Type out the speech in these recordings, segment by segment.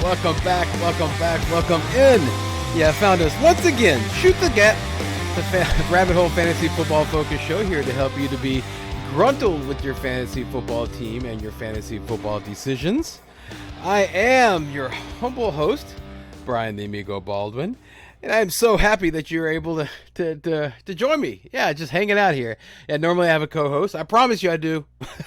welcome in. Yeah, found us once again. Shoot the Gap, the Rabbit Hole Fantasy Football Focus Show, here to help you to be gruntled with your fantasy football team and your fantasy football decisions. I am your humble host, Brian the Amigo Baldwin, and I'm so happy that you're able to join me. Yeah, just hanging out here. Yeah, normally I have a co-host. I promise you I do.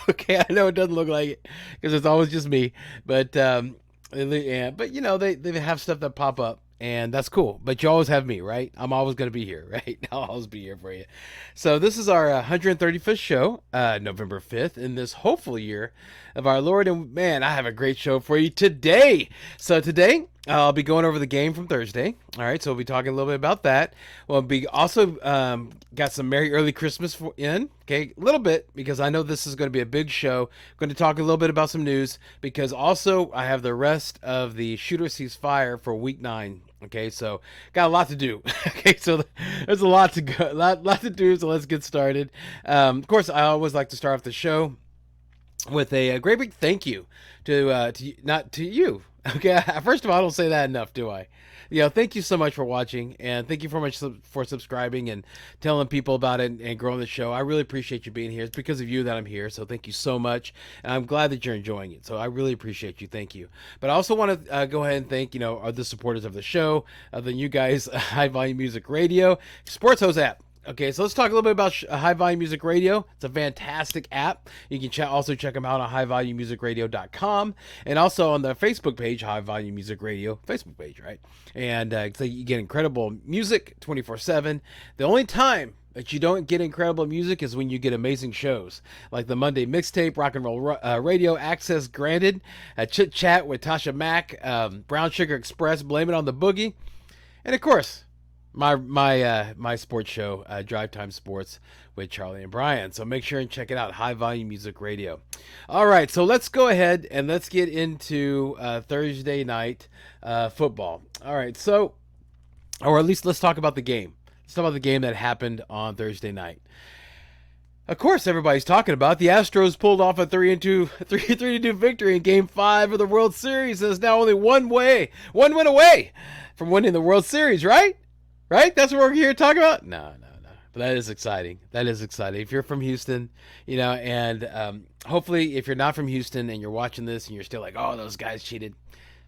Okay, I know it doesn't look like it because it's always just me, but but you know they have stuff that pop up. And that's cool. But you always have me, right? I'm always going to be here, right? I'll always be here for you. So this is our 135th show, November 5th, in this hopeful year of our Lord. And man, I have a great show for you today. So today, I'll be going over the game from Thursday. All right, so we'll be talking a little bit about that. We'll be also got some Merry Early Christmas in, okay, a little bit, because I know this is going to be a big show. I'm going to talk a little bit about some news, because also I have the rest of the Shooter Cease Fire for Week 9. Okay, so got a lot to do. Okay, so there's a lot to go, lot to do. So let's get started. Of course, I always like to start off the show with a great big thank you to you. Okay, first of all, I don't say that enough, do I? You know, thank you so much for watching, and thank you so much for subscribing and telling people about it and growing the show. I really appreciate you being here. It's because of you that I'm here, so thank you so much. And I'm glad that you're enjoying it, so I really appreciate you. Thank you. But I also want to go ahead and thank, the supporters of the show, the you guys, High Volume Music Radio, Sports Host app. Okay, so let's talk a little bit about High Volume Music Radio. It's a fantastic app. You can also check them out on highvolumemusicradio.com and also on the Facebook page, High Volume Music Radio Facebook page, right? And so you get incredible music 24/7. The only time that you don't get incredible music is when you get amazing shows like the Monday Mixtape, Rock and Roll Radio, Access Granted, Chit Chat with Tasha Mack, Brown Sugar Express, Blame It on the Boogie, and of course, my sports show, Drive Time Sports with Charlie and Brian. So make sure and check it out, High Volume Music Radio. All right, so let's go ahead and let's get into Thursday night football. All right, so, or at least let's talk about the game. Let's talk about the game that happened on Thursday night. Of course, everybody's talking about the Astros pulled off a 3-2 victory in Game 5 of the World Series, and is now only one win away from winning the World Series, right? Right? That's what we're here to talk about? No. But that is exciting. If you're from Houston, and hopefully if you're not from Houston and you're watching this and you're still like, oh, those guys cheated.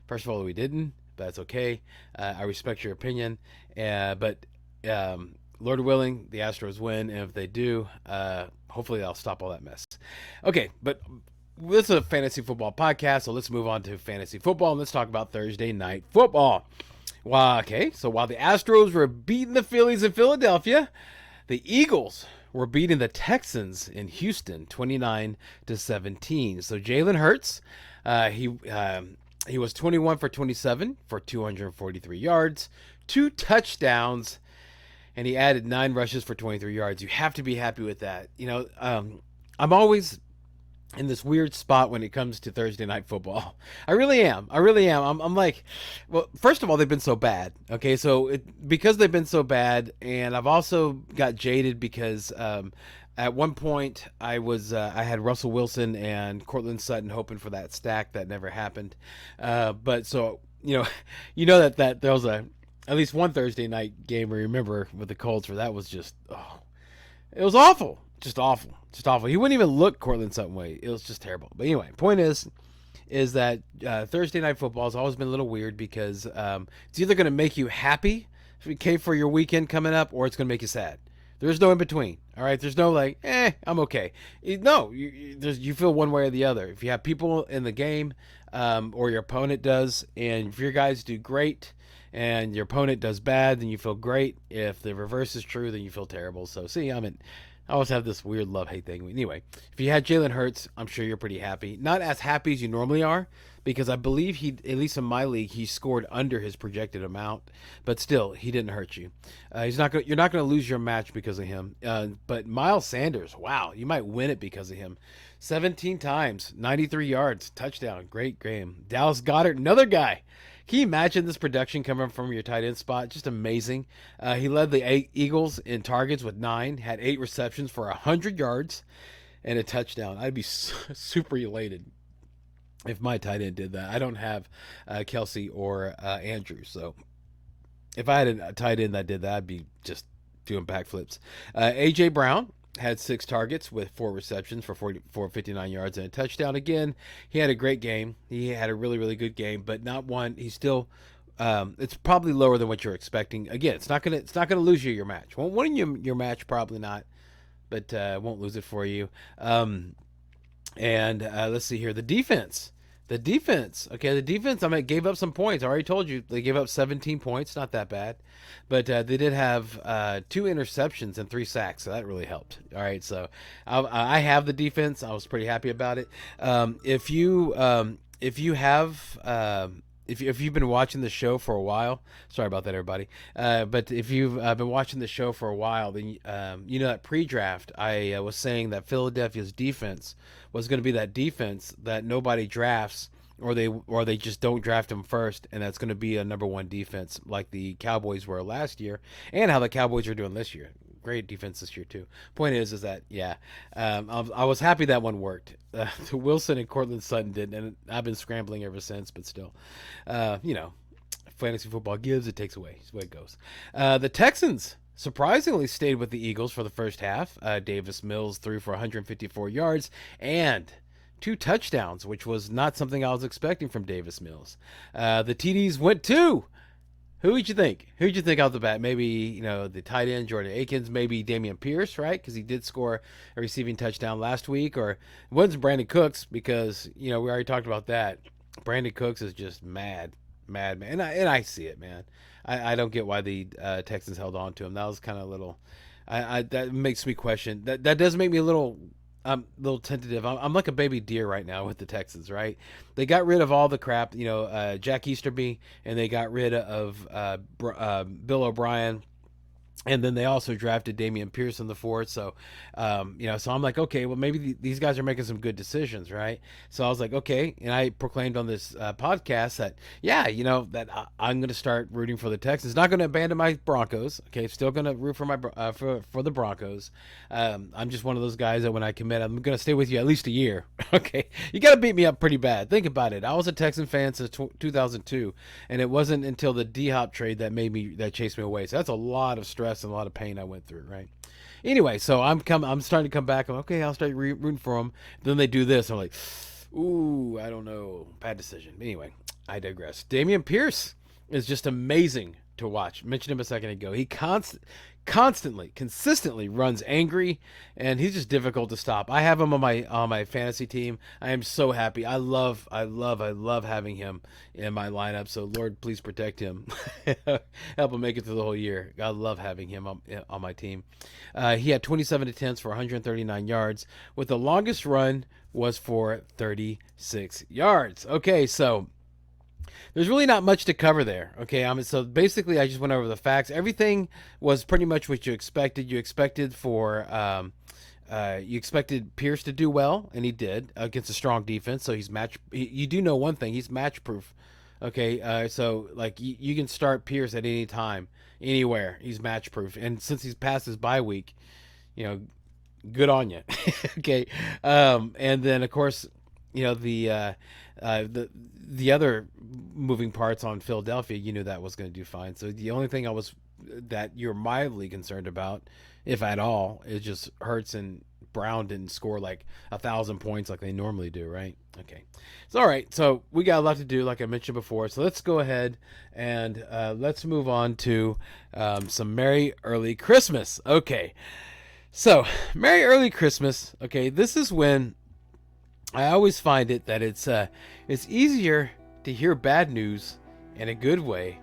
First of all, we didn't, but that's okay. I respect your opinion. But Lord willing, the Astros win. And if they do, hopefully they'll stop all that mess. Okay, but this is a fantasy football podcast, so let's move on to fantasy football and let's talk about Thursday night football. Well, okay, so while the Astros were beating the Phillies in Philadelphia, the Eagles were beating the Texans in Houston 29-17. So Jalen Hurts, he was 21 for 27 for 243 yards, 2 touchdowns, and he added 9 rushes for 23 yards. You have to be happy with that. I'm always in this weird spot when it comes to Thursday night football. I really am. I'm like, well, first of all, they've been so bad. Okay, so because they've been so bad, and I've also got jaded because at one point I had Russell Wilson and Cortland Sutton hoping for that stack that never happened. But so that there was at least one Thursday night game I remember with the Colts where that was just it was awful. Just awful. He wouldn't even look Cortland Sutton way. It was just terrible. But anyway, point is that Thursday night football has always been a little weird because it's either going to make you happy for your weekend coming up, or it's going to make you sad. There's no in between. All right, there's no like, I'm okay. No, you feel one way or the other. If you have people in the game, or your opponent does, and if your guys do great and your opponent does bad, then you feel great. If the reverse is true, then you feel terrible. So see, I always have this weird love-hate thing. Anyway, if you had Jalen Hurts, I'm sure you're pretty happy. Not as happy as you normally are, because I believe he, at least in my league, he scored under his projected amount. But still, he didn't hurt you. You're not going to lose your match because of him. But Miles Sanders, wow, you might win it because of him. 17 times, 93 yards, touchdown, great game. Dallas Goedert, another guy. Can you imagine this production coming from your tight end spot? Just amazing. He led the Eagles in targets with 9, had 8 receptions for 100 yards and a touchdown. I'd be super elated if my tight end did that. I don't have Kelsey or Andrew, so if I had a tight end that did that, I'd be just doing backflips. A.J. Brown had 6 targets with 4 receptions for 59 yards and a touchdown. Again, he had a great game. He had a really, really good game, but not one. He's still, it's probably lower than what you're expecting. Again, it's not gonna lose you your match. Won't win you your match, probably not, but won't lose it for you. And let's see here, the defense. Okay, the defense, gave up some points. I already told you they gave up 17 points. Not that bad. But they did have 2 interceptions and 3 sacks, so that really helped. All right, so I have the defense. I was pretty happy about it. If you've been watching the show for a while, sorry about that, everybody. But if you've been watching the show for a while, then you know that pre-draft I was saying that Philadelphia's defense was going to be that defense that nobody drafts, or they just don't draft them first, and that's going to be a number 1 defense like the Cowboys were last year, and how the Cowboys are doing this year. Great defense this year too. Point is that I was happy that one worked. Wilson and Cortland Sutton didn't, and I've been scrambling ever since. But still, fantasy football gives, it takes away. That's the way it goes. The Texans surprisingly stayed with the Eagles for the first half. Davis Mills threw for 154 yards and 2 touchdowns, which was not something I was expecting from Davis Mills. The TDs went to, who would you think? Who'd you think off the bat? Maybe, the tight end, Jordan Akins, maybe Dameon Pierce, right? Because he did score a receiving touchdown last week. Or it wasn't Brandon Cooks, because, we already talked about that. Brandon Cooks is just mad, man. And I see it, man. I don't get why the Texans held on to him. That was kind of a little, that makes me question. That does make me a little tentative. I'm like a baby deer right now with the Texans, right? They got rid of all the crap, Jack Easterby, and they got rid of Bill O'Brien. And then they also drafted Dameon Pierce in the 4th. So, so I'm like, okay, well, maybe these guys are making some good decisions, right? So I was like, okay. And I proclaimed on this podcast that, that I'm going to start rooting for the Texans. Not going to abandon my Broncos. Okay. Still going to root for my for the Broncos. I'm just one of those guys that when I commit, I'm going to stay with you at least a year. Okay. You got to beat me up pretty bad. Think about it. I was a Texan fan since 2002. And it wasn't until the D-Hop trade that chased me away. So that's a lot of stress and a lot of pain I went through, right? Anyway, so I'm starting to come back. I'm okay. I'll start rooting for them. Then they do this. I'm like, ooh, I don't know, bad decision. Anyway, I digress. Dameon Pierce is just amazing to watch. I mentioned him a second ago. He consistently runs angry, and he's just difficult to stop. I have him on my fantasy team. I am so happy. I love having him in my lineup. So Lord, please protect him. Help him make it through the whole year. I love having him on my team. He had 27 attempts for 139 yards, with the longest run was for 36 yards. Okay, so there's really not much to cover there. Okay, so basically I just went over the facts. Everything was pretty much what you expected. You expected Pierce to do well, and he did against a strong defense. So he's you do know one thing: he's match proof. Okay, so like you can start Pierce at any time, anywhere. He's match proof, and since he's past his bye week, good on you. Okay, and then of course, the other moving parts on Philadelphia, you knew that was going to do fine. So the only thing that you're mildly concerned about, if at all, is just Hurts and Brown didn't score like 1,000 points like they normally do, right? Okay. So, all right. So we got a lot to do, like I mentioned before. So let's go ahead and let's move on to some Merry Early Christmas. Okay. So Merry Early Christmas. Okay. This is when I always find it that it's easier to hear bad news in a good way.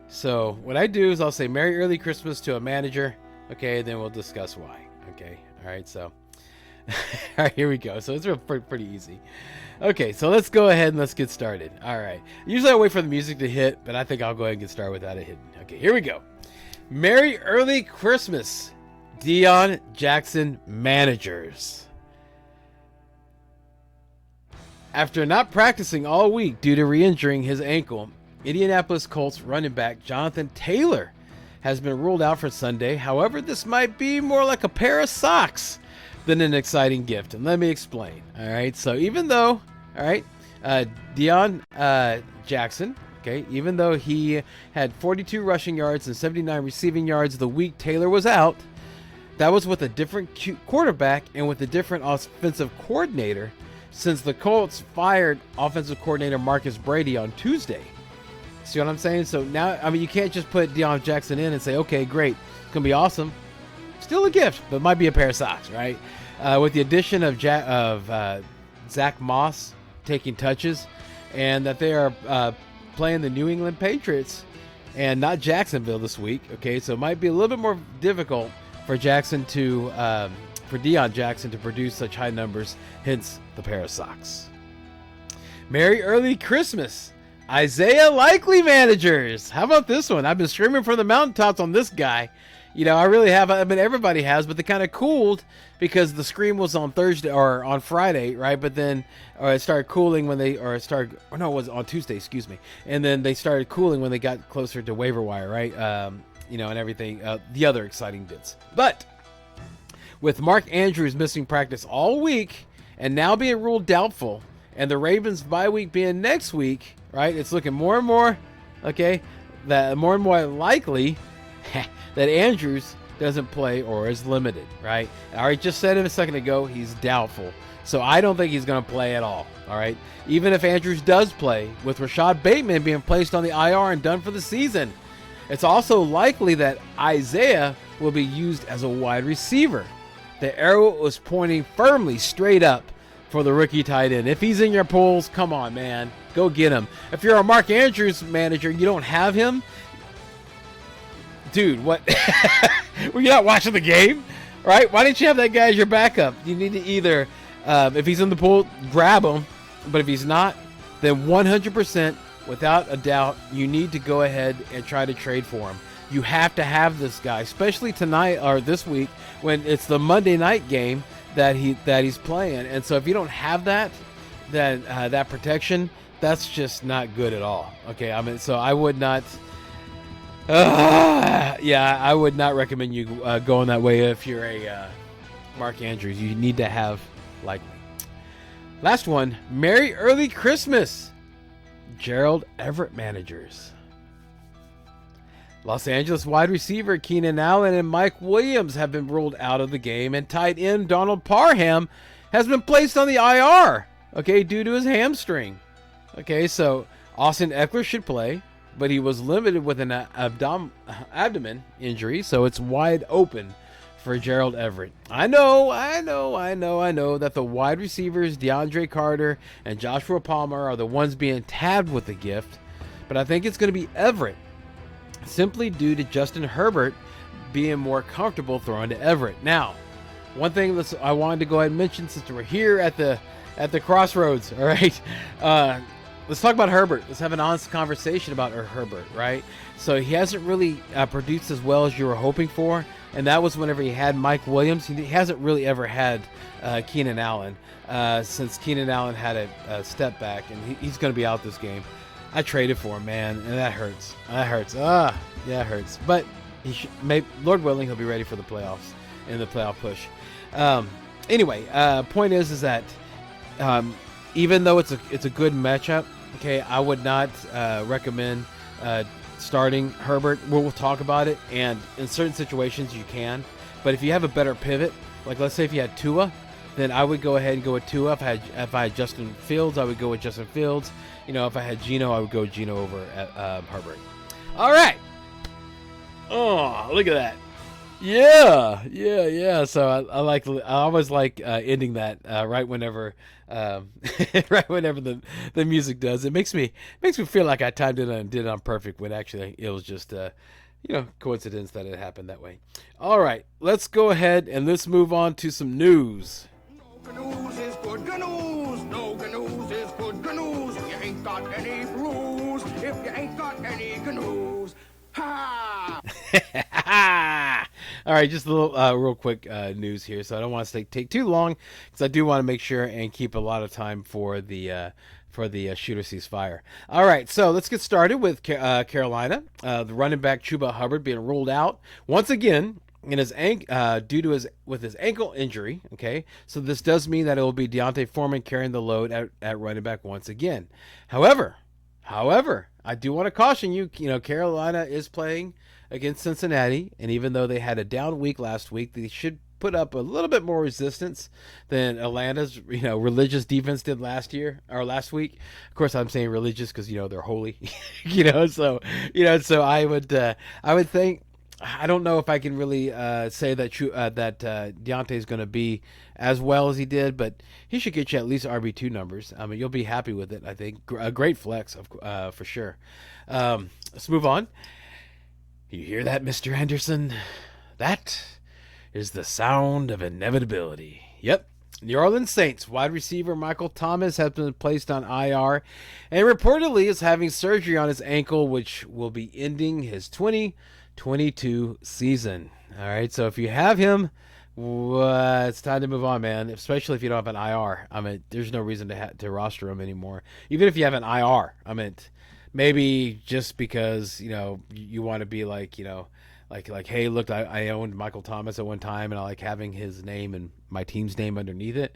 So what I do is I'll say Merry Early Christmas to a manager. Okay, then we'll discuss why. Okay, all right, so all right, here we go. So it's pretty easy. Okay, so let's go ahead and let's get started. All right, usually I wait for the music to hit, but I think I'll go ahead and get started without it hitting. Okay, here we go. Merry Early Christmas, Deion Jackson managers. After not practicing all week due to re-injuring his ankle, Indianapolis Colts running back Jonathan Taylor has been ruled out for Sunday. However, this might be more like a pair of socks than an exciting gift. And let me explain. All right. So even though, Deion Jackson, okay, even though he had 42 rushing yards and 79 receiving yards the week Taylor was out, that was with a different quarterback and with a different offensive coordinator since the Colts fired offensive coordinator Marcus Brady on Tuesday. See what I'm saying? So now, I mean, you can't just put Deion Jackson in and say, okay, great, it's going to be awesome. Still a gift, but it might be a pair of socks, right? With the addition of Zach Moss taking touches, and that they are playing the New England Patriots and not Jacksonville this week. Okay, so it might be a little bit more difficult for Deion Jackson to produce such high numbers. Hence the pair of socks. Merry early Christmas, Isaiah Likely managers. How about this one? I've been screaming from the mountaintops on this guy. You know, I really have. I mean, everybody has, but they kind of cooled because the scream was on Thursday or on Friday, right? But then it started cooling when it was on Tuesday, excuse me. And then they started cooling when they got closer to waiver wire, right? You know, and everything, the other exciting bits. But with Mark Andrews missing practice all week and now being ruled doubtful, and the Ravens bye week being next week, right? It's looking more and more, okay, that more and more likely that Andrews doesn't play or is limited, right? I already just said it a second ago, he's doubtful. So I don't think he's going to play at all right? Even if Andrews does play, with Rashad Bateman being placed on the IR and done for the season, it's also likely that Isaiah will be used as a wide receiver. The arrow was pointing firmly straight up for the rookie tight end. If he's in your polls, come on, man. Go get him. If you're a Mark Andrews manager, you don't have him, dude, what? Were you not watching the game? Right? Why didn't you have that guy as your backup? You need to either, if he's in the pool, grab him. But if he's not, then 100%, without a doubt, you need to go ahead and try to trade for him. You have to have this guy, especially tonight or this week when it's the Monday night game that he's playing. And so if you don't have that, then that protection, that's just not good at all. Okay, I mean, so I would not. I would not recommend you going that way if you're a Mark Andrews. You need to have like. Last one, Merry Early Christmas, Gerald Everett managers. Los Angeles wide receiver Keenan Allen and Mike Williams have been ruled out of the game, and tight end Donald Parham has been placed on the IR, okay, due to his hamstring. Okay, so Austin Eckler should play, but he was limited with an abdomen injury, so it's wide open for Gerald Everett. I know that the wide receivers DeAndre Carter and Joshua Palmer are the ones being tabbed with the gift, but I think it's going to be Everett, simply due to Justin Herbert being more comfortable throwing to Everett. Now, one thing I wanted to go ahead and mention since we're here at the crossroads, all right? Let's talk about Herbert. Let's have an honest conversation about Herbert, right? So he hasn't really produced as well as you were hoping for, and that was whenever he had Mike Williams. He hasn't really ever had Keenan Allen since Keenan Allen had a step back, and he's going to be out this game. I traded for him, man, and that hurts. That hurts. Yeah, it hurts. But Lord willing, he'll be ready for the playoffs in the playoff push. Anyway, point is that even though it's a good matchup, okay, I would not recommend starting Herbert. We'll talk about it, and in certain situations you can. But if you have a better pivot, like let's say if you had Tua, then I would go ahead and go with Tua. If I had Justin Fields, I would go with Justin Fields. You know, if I had Geno, I would go Geno over at Herbert. All right. Oh, look at that. Yeah. So I always like ending that right whenever the music does. It makes me feel like I timed it and did it on perfect when actually it was just coincidence that it happened that way. All right, let's go ahead and let's move on to some news. No news is good news. No news is good news. You ain't got any blues if you ain't got any news. Ha! All right, just a little real quick news here, so I don't want to take too long because I do want to make sure and keep a lot of time for the Shooter Sees Fire. All right, so let's get started with Carolina. The running back Chuba Hubbard being ruled out once again in his due to his ankle injury. Okay, so this does mean that it will be Deontay Foreman carrying the load at running back once again. However, I do want to caution you. You know, Carolina is playing against Cincinnati, and even though they had a down week last week, they should put up a little bit more resistance than Atlanta's religious defense did last week. Of course, I'm saying religious because they're holy, so I would think. I don't know if I can really say that Deontay is going to be as well as he did, but he should get you at least RB2 numbers. I mean, you'll be happy with it. I think a great flex for sure. Let's move on. You hear that, Mr. Anderson? That is the sound of inevitability. Yep. New Orleans Saints wide receiver Michael Thomas has been placed on IR and reportedly is having surgery on his ankle, which will be ending his 2022 season. All right, so if you have him, it's time to move on, man, especially if you don't have an IR. I mean, there's no reason to roster him anymore. Even if you have an IR, I mean, maybe just because, you want to be like, like, hey, look, I owned Michael Thomas at one time, and I like having his name and my team's name underneath it.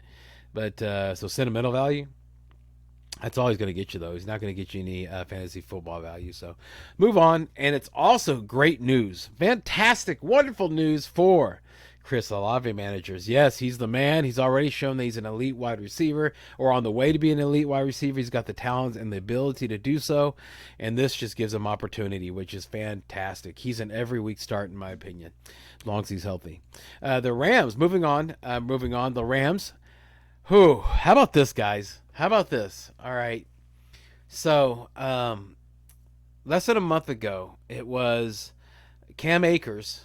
But so sentimental value, that's all he's going to get you, though. He's not going to get you any fantasy football value. So move on. And it's also great news. Fantastic, wonderful news for Chris Olave managers. Yes, he's the man. He's already shown that he's an elite wide receiver or on the way to be an elite wide receiver. He's got the talents and the ability to do so. And this just gives him opportunity, which is fantastic. He's an every week start, in my opinion, as long as he's healthy. The Rams, moving on. The Rams. How about this, guys? How about this? All right. So, less than a month ago, it was Cam Akers.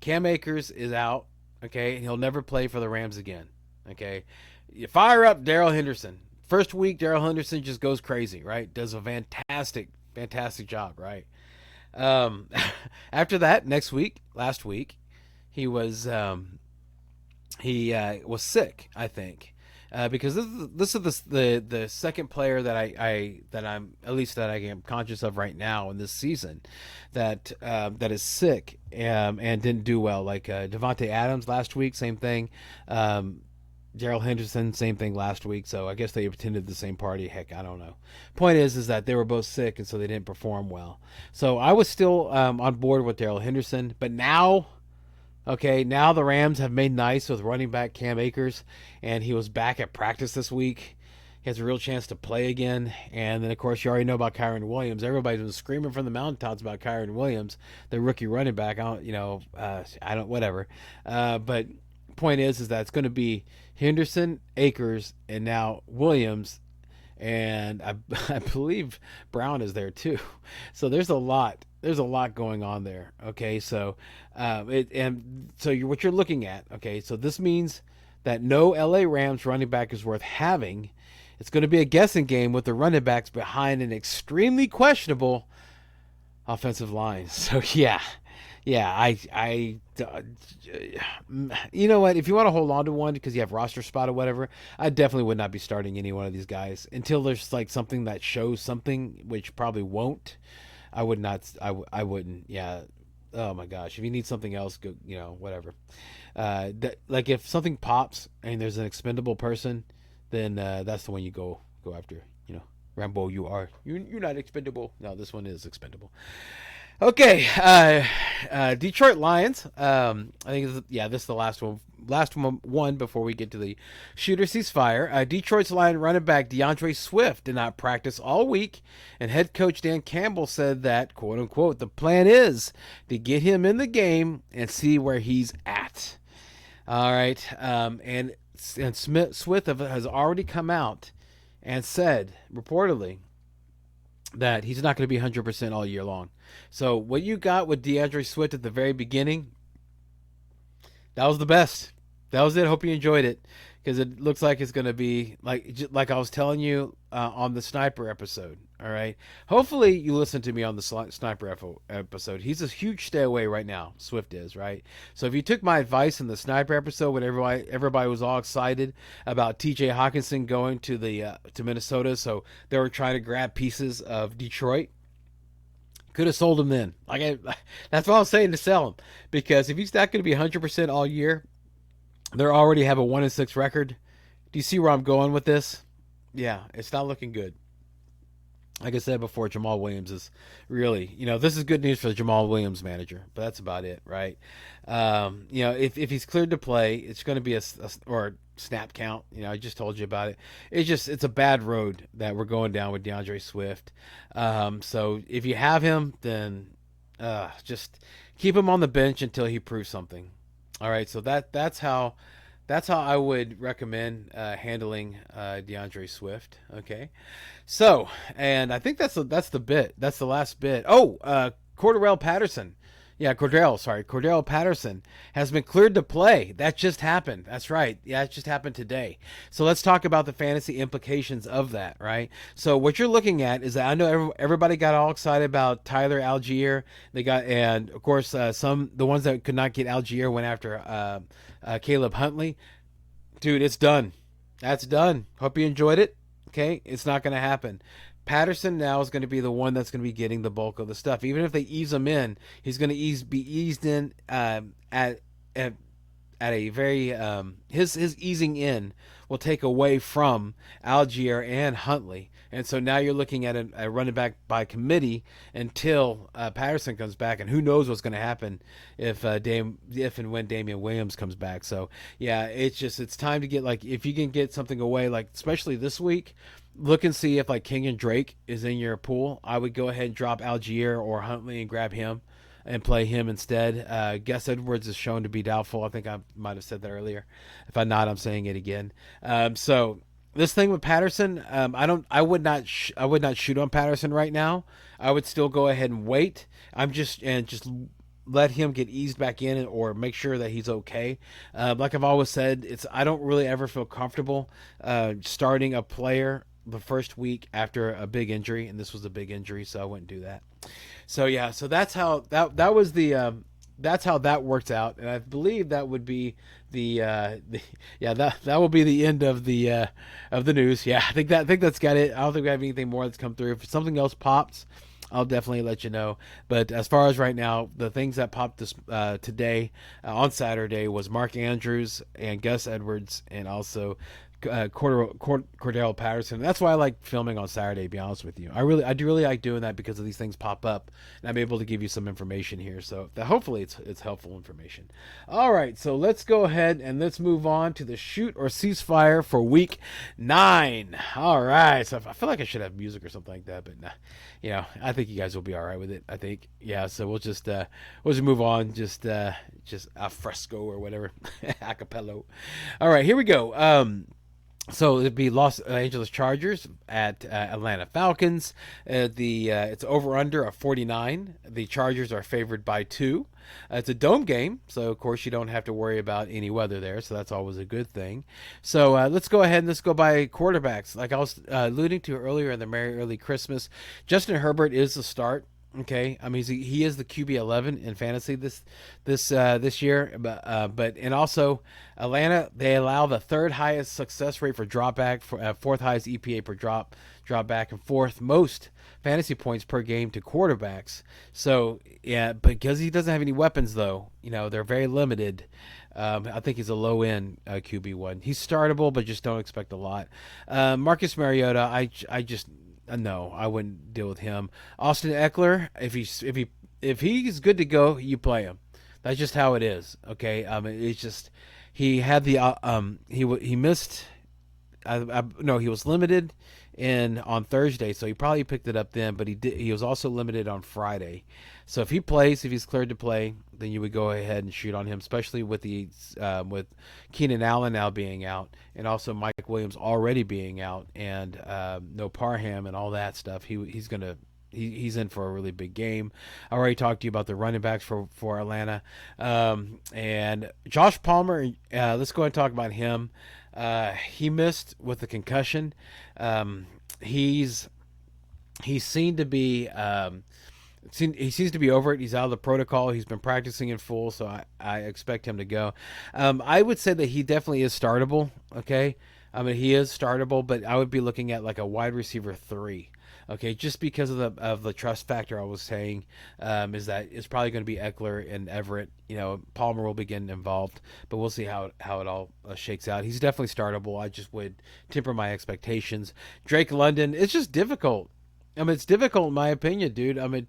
Cam Akers is out, okay? He'll never play for the Rams again, okay? You fire up Darrell Henderson. First week, Darrell Henderson just goes crazy, right? Does a fantastic job, right? After that, last week, he was sick, I think. Because this is the second player that I am conscious of right now in this season that is sick and didn't do well. Like Devontae Adams last week, same thing. Darrell Henderson, same thing last week. So I guess they attended the same party. Heck, I don't know. Point is that they were both sick and so they didn't perform well. So I was still on board with Darrell Henderson, but now. Okay, now the Rams have made nice with running back Cam Akers, and he was back at practice this week. He has a real chance to play again. And then, of course, you already know about Kyron Williams. Everybody's been screaming from the mountaintops about Kyron Williams, the rookie running back. Whatever. But point is that it's going to be Henderson, Akers, and now Williams. And I believe Brown is there too. So there's a lot going on there. Okay, so what you're looking at. Okay, so this means that no LA Rams running back is worth having. It's going to be a guessing game with the running backs behind an extremely questionable offensive line. So yeah, you know what? If you want to hold on to one because you have roster spot or whatever, I definitely would not be starting any one of these guys until there's like something that shows something, which probably won't. I would not. I wouldn't. Yeah. Oh my gosh. If you need something else, go. Whatever. Like if something pops and there's an expendable person, then that's the one you go after. Rambo, you're not expendable. No, this one is expendable. Okay, Detroit Lions. I think this is the last one before we get to the shooter cease fire. Detroit's Lion running back DeAndre Swift did not practice all week, and head coach Dan Campbell said that, quote unquote, the plan is to get him in the game and see where he's at. All right, and Swift has already come out and said reportedly that he's not going to be 100% all year long. So what you got with DeAndre Swift at the very beginning, that was the best. That was it. Hope you enjoyed it, because it looks like it's going to be like I was telling you on the Sniper episode. All right. Hopefully you listen to me on the Sniper episode. He's a huge stay away right now. Swift is, right? So if you took my advice in the Sniper episode when everybody was all excited about TJ Hawkinson going to Minnesota, so they were trying to grab pieces of Detroit. Could have sold him then. That's what I was saying to sell him, because if he's not going to be 100% all year, they already have a 1-6 record. Do you see where I'm going with this? Yeah, it's not looking good. Like I said before, Jamal Williams is really, this is good news for the Jamal Williams manager, but that's about it, right? If he's cleared to play, it's going to be or snap count. I just told you about it. It's a bad road that we're going down with DeAndre Swift. So if you have him, then just keep him on the bench until he proves something. All right, so that's how I would recommend handling DeAndre Swift. Okay, so and I think that's the bit. That's the last bit. Oh, Cordell Patterson. Yeah, Cordell Patterson has been cleared to play. That just happened. That's right. Yeah, it just happened today. So let's talk about the fantasy implications of that, right? So what you're looking at is that I know everybody got all excited about Tyler Algier. And of course, the ones that could not get Algier went after Caleb Huntley. Dude, it's done. That's done. Hope you enjoyed it. Okay, it's not going to happen. Patterson now is going to be the one that's going to be getting the bulk of the stuff. Even if they ease him in, he's going to be eased in at a very his easing in will take away from Algier and Huntley, and so now you're looking at a running back by committee until Patterson comes back, and who knows what's going to happen if and when Damian Williams comes back. So yeah, it's time to get, like, if you can get something away, like especially this week. Look and see if like King and Drake is in your pool. I would go ahead and drop Algier or Huntley and grab him and play him instead. Gus Edwards is shown to be doubtful. I think I might have said that earlier. If I'm not, I'm saying it again. So this thing with Patterson, I would not shoot on Patterson right now. I would still go ahead and wait. Just let him get eased back in, or make sure that he's okay. Like I've always said, I don't really ever feel comfortable starting a player the first week after a big injury, and this was a big injury, so I wouldn't do that. So yeah, so that's how that was that's how that worked out, and I believe that would be that will be the end of the news. Yeah, I think that's got it. I don't think we have anything more that's come through. If something else pops, I'll definitely let you know. But as far as right now, the things that popped this today on Saturday was Mark Andrews and Gus Edwards, and also Cordell Patterson. That's why I like filming on Saturday, to be honest with you. I do really like doing that because of these things pop up, and I'm able to give you some information here. So hopefully it's helpful information. All right, so let's go ahead and let's move on to the shoot or ceasefire for week 9. All right, so I feel like I should have music or something like that, but nah, I think you guys will be all right with it. I think, yeah. So we'll just move on, just a fresco or whatever, a cappello. All right, here we go. So it'd be Los Angeles Chargers at Atlanta Falcons. It's over under a 49. The Chargers are favored by 2. It's a dome game, so of course you don't have to worry about any weather there, so that's always a good thing. So let's go ahead and let's go by quarterbacks. Like I was alluding to earlier in the Merry Early Christmas, Justin Herbert is the start. Okay, I mean he is the QB 11 in fantasy this year, but and also Atlanta, they allow the 3rd highest success rate for dropback, for 4th highest EPA per drop back, and 4th most fantasy points per game to quarterbacks. So yeah, because he doesn't have any weapons though, they're very limited. I think he's a low end QB1. He's startable, but just don't expect a lot. Marcus Mariota, I just. No, I wouldn't deal with him. Austin Eckler, if he's good to go, you play him. That's just how it is. Okay, it's just he had the he missed. No, he was limited on Thursday, so he probably picked it up then. But he was also limited on Friday. So if he's cleared to play, then you would go ahead and shoot on him, especially with with Keenan Allen now being out, and also Mike Williams already being out, and no Parham and all that stuff. He's in for a really big game. I already talked to you about the running backs for Atlanta, and Josh Palmer. Let's go ahead and talk about him. He missed with the concussion. He seemed to be. He seems to be over it. He's out of the protocol. He's been practicing in full, so I expect him to go. I would say that he definitely is startable. Okay, I mean he is startable, but I would be looking at like a wide receiver 3. Okay, just because of the trust factor I was saying, is that it's probably going to be Eckler and Everett. Palmer will be getting involved, but we'll see how it all shakes out. He's definitely startable. I just would temper my expectations. Drake London, it's just difficult. I mean, it's difficult in my opinion, dude. I mean,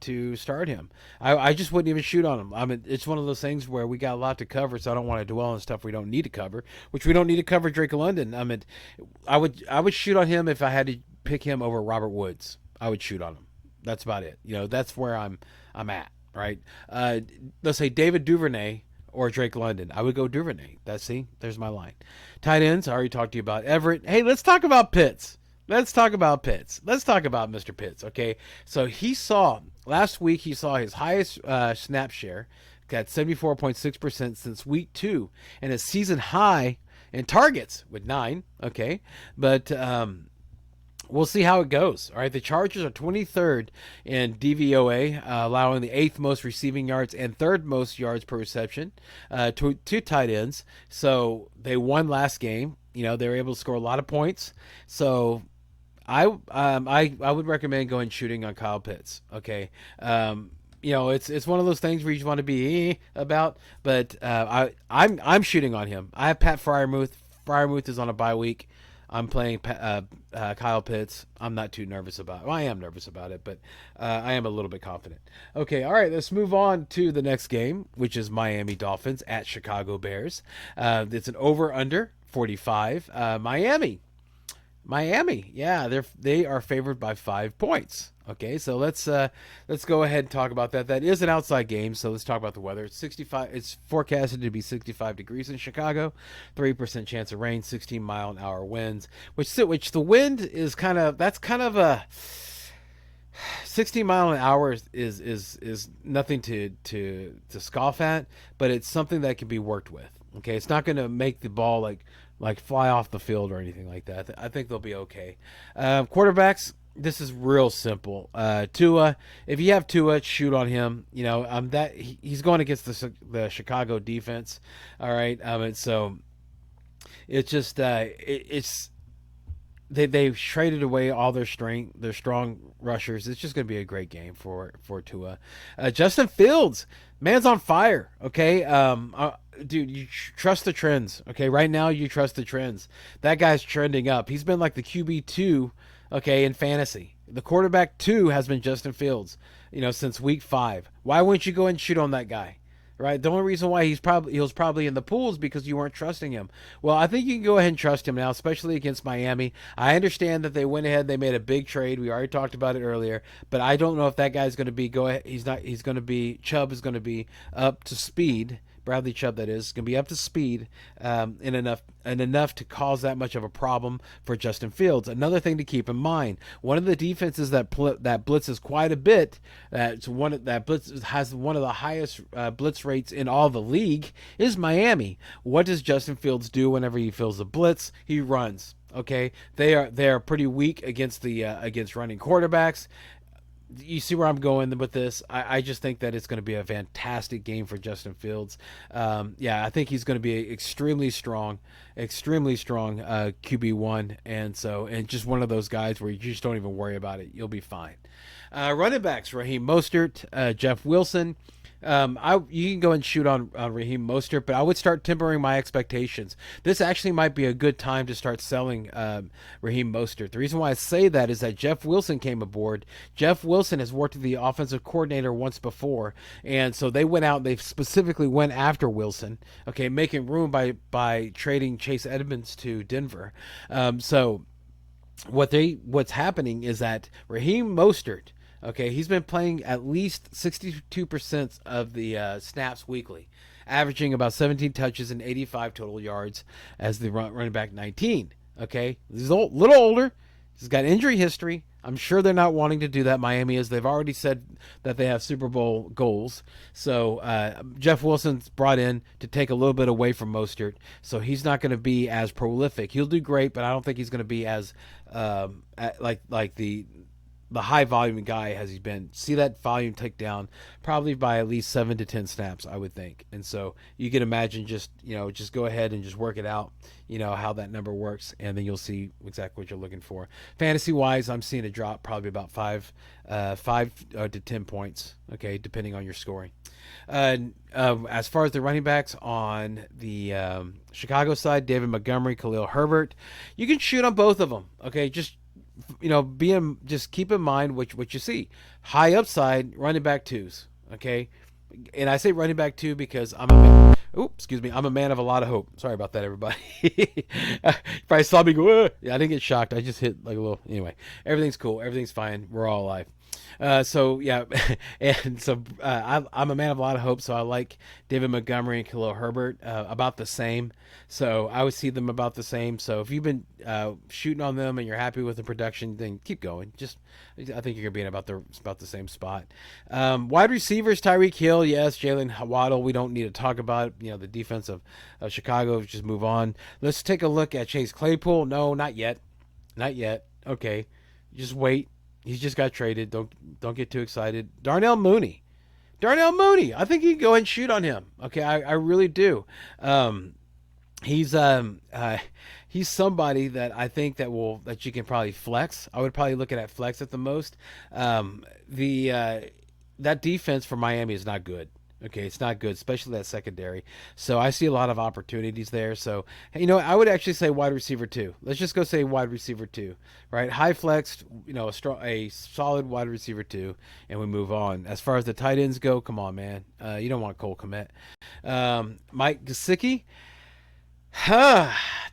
to start him, I just wouldn't even shoot on him. I mean, it's one of those things where we got a lot to cover, so I don't want to dwell on stuff we don't need to cover. Which we don't need to cover Drake London. I mean, I would shoot on him if I had to pick him over Robert Woods. I would shoot on him. That's about it. That's where I'm at. Right. Let's say David Duvernay or Drake London. I would go Duvernay. There's my line. Tight ends. I already talked to you about Everett. Hey, let's talk about Pitts. Let's talk about Pitts. Let's talk about Mr. Pitts, okay? So last week he saw his highest snap share, got 74.6% since week 2, and a season high in targets with 9, okay? But we'll see how it goes. All right, the Chargers are 23rd in DVOA, allowing the 8th most receiving yards and 3rd most yards per reception to tight ends. So they won last game. They were able to score a lot of points. So I would recommend going shooting on Kyle Pitts. Okay, it's one of those things where you just want to be about, but I'm shooting on him. I have Pat Freiermuth. Freiermuth is on a bye week. I'm playing Kyle Pitts. I'm not too nervous about it. Well, I am nervous about it, but I am a little bit confident. Okay, all right, let's move on to the next game, which is Miami Dolphins at Chicago Bears. It's an over-under 45. Miami, yeah, they are favored by 5 points. Okay, so let's go ahead and talk about that. That is an outside game, so let's talk about the weather. It's 65. It's forecasted to be 65 degrees in Chicago, 3% chance of rain, 16-mile-an-hour winds. Which the wind is kind of a 16 mile an hour is nothing to scoff at, but it's something that can be worked with. Okay, it's not going to make the ball like fly off the field or anything like that. I think they'll be okay. Quarterbacks, this is real simple. Tua, if you have Tua, shoot on him. He's going against the Chicago defense. All right, so it's just they've traded away all their strong rushers. It's just going to be a great game for Tua. Justin Fields, man's on fire. Okay, dude, you trust the trends. Okay, right now you trust the trends. That guy's trending up. He's been like the QB2, okay, in fantasy. The quarterback 2 has been Justin Fields, since week 5. Why wouldn't you go and shoot on that guy? Right? The only reason why he was probably in the pool is because you weren't trusting him. Well, I think you can go ahead and trust him now, especially against Miami. I understand that they went ahead, they made a big trade. We already talked about it earlier, but I don't know if that guy's going to be Chubb is going to be up to speed. Bradley Chubb, that is going to be up to speed in enough to cause that much of a problem for Justin Fields. Another thing to keep in mind: one of the defenses that blitzes quite a bit, has one of the highest blitz rates in all the league, is Miami. What does Justin Fields do whenever he feels the blitz? He runs. Okay, they are pretty weak against running quarterbacks. You see where I'm going with this. I just think that it's going to be a fantastic game for Justin Fields. I think he's going to be extremely strong QB1, and just one of those guys where you just don't even worry about it. You'll be fine. Running backs: Raheem Mostert, Jeff Wilson. You can go and shoot on Raheem Mostert, but I would start tempering my expectations. This actually might be a good time to start selling Raheem Mostert. The reason why I say that is that Jeff Wilson came aboard. Jeff Wilson has worked with the offensive coordinator once before, and so they went out and they specifically went after Wilson, okay, making room by trading Chase Edmonds to Denver. So what's happening is that Raheem Mostert, okay, he's been playing at least 62% of the snaps weekly, averaging about 17 touches and 85 total yards as the running back 19. Okay, he's a little older. He's got injury history. I'm sure they're not wanting to do that. Miami is. They've already said that they have Super Bowl goals. So Jeff Wilson's brought in to take a little bit away from Mostert. So he's not going to be as prolific. He'll do great, but I don't think he's going to be as like the the high volume guy has he been. See that volume tick down probably by at least 7 to 10 snaps, I would think. And so you can imagine just go ahead and just work it out, how that number works, and then you'll see exactly what you're looking for. Fantasy wise, I'm seeing a drop probably about 5 to 10 points, okay, depending on your scoring. As far as the running backs on the Chicago side, David Montgomery, Khalil Herbert, you can shoot on both of them. Okay, just just keep in mind what you see. High upside running back twos. Okay, and I say running back two because I'm a man of a lot of hope. Sorry about that, everybody. Probably saw me go. Yeah, I didn't get shocked. I just hit like a little. Anyway, everything's cool. Everything's fine. We're all alive. So yeah, and so I'm a man of a lot of hope. So I like David Montgomery and Khalil Herbert about the same. So I would see them about the same. So if you've been shooting on them and you're happy with the production, then keep going. I think you're gonna be in about the same spot. Wide receivers: Tyreek Hill, yes. Jalen Waddle. We don't need to talk about the defense of Chicago. Just move on. Let's take a look at Chase Claypool. No, not yet. Not yet. Okay, just wait. He's just got traded. Don't get too excited. Darnell Mooney. I think you can go ahead and shoot on him. Okay, I really do. He's somebody that I think that you can probably flex. I would probably look at flex at the most. That defense for Miami is not good. Okay, it's not good, especially that secondary. So I see a lot of opportunities there. So, I would actually say wide receiver 2. Let's just go say wide receiver 2, right? High flexed, a solid wide receiver 2, and we move on. As far as the tight ends go, come on, man. You don't want Cole Kmet. Mike Gesicki.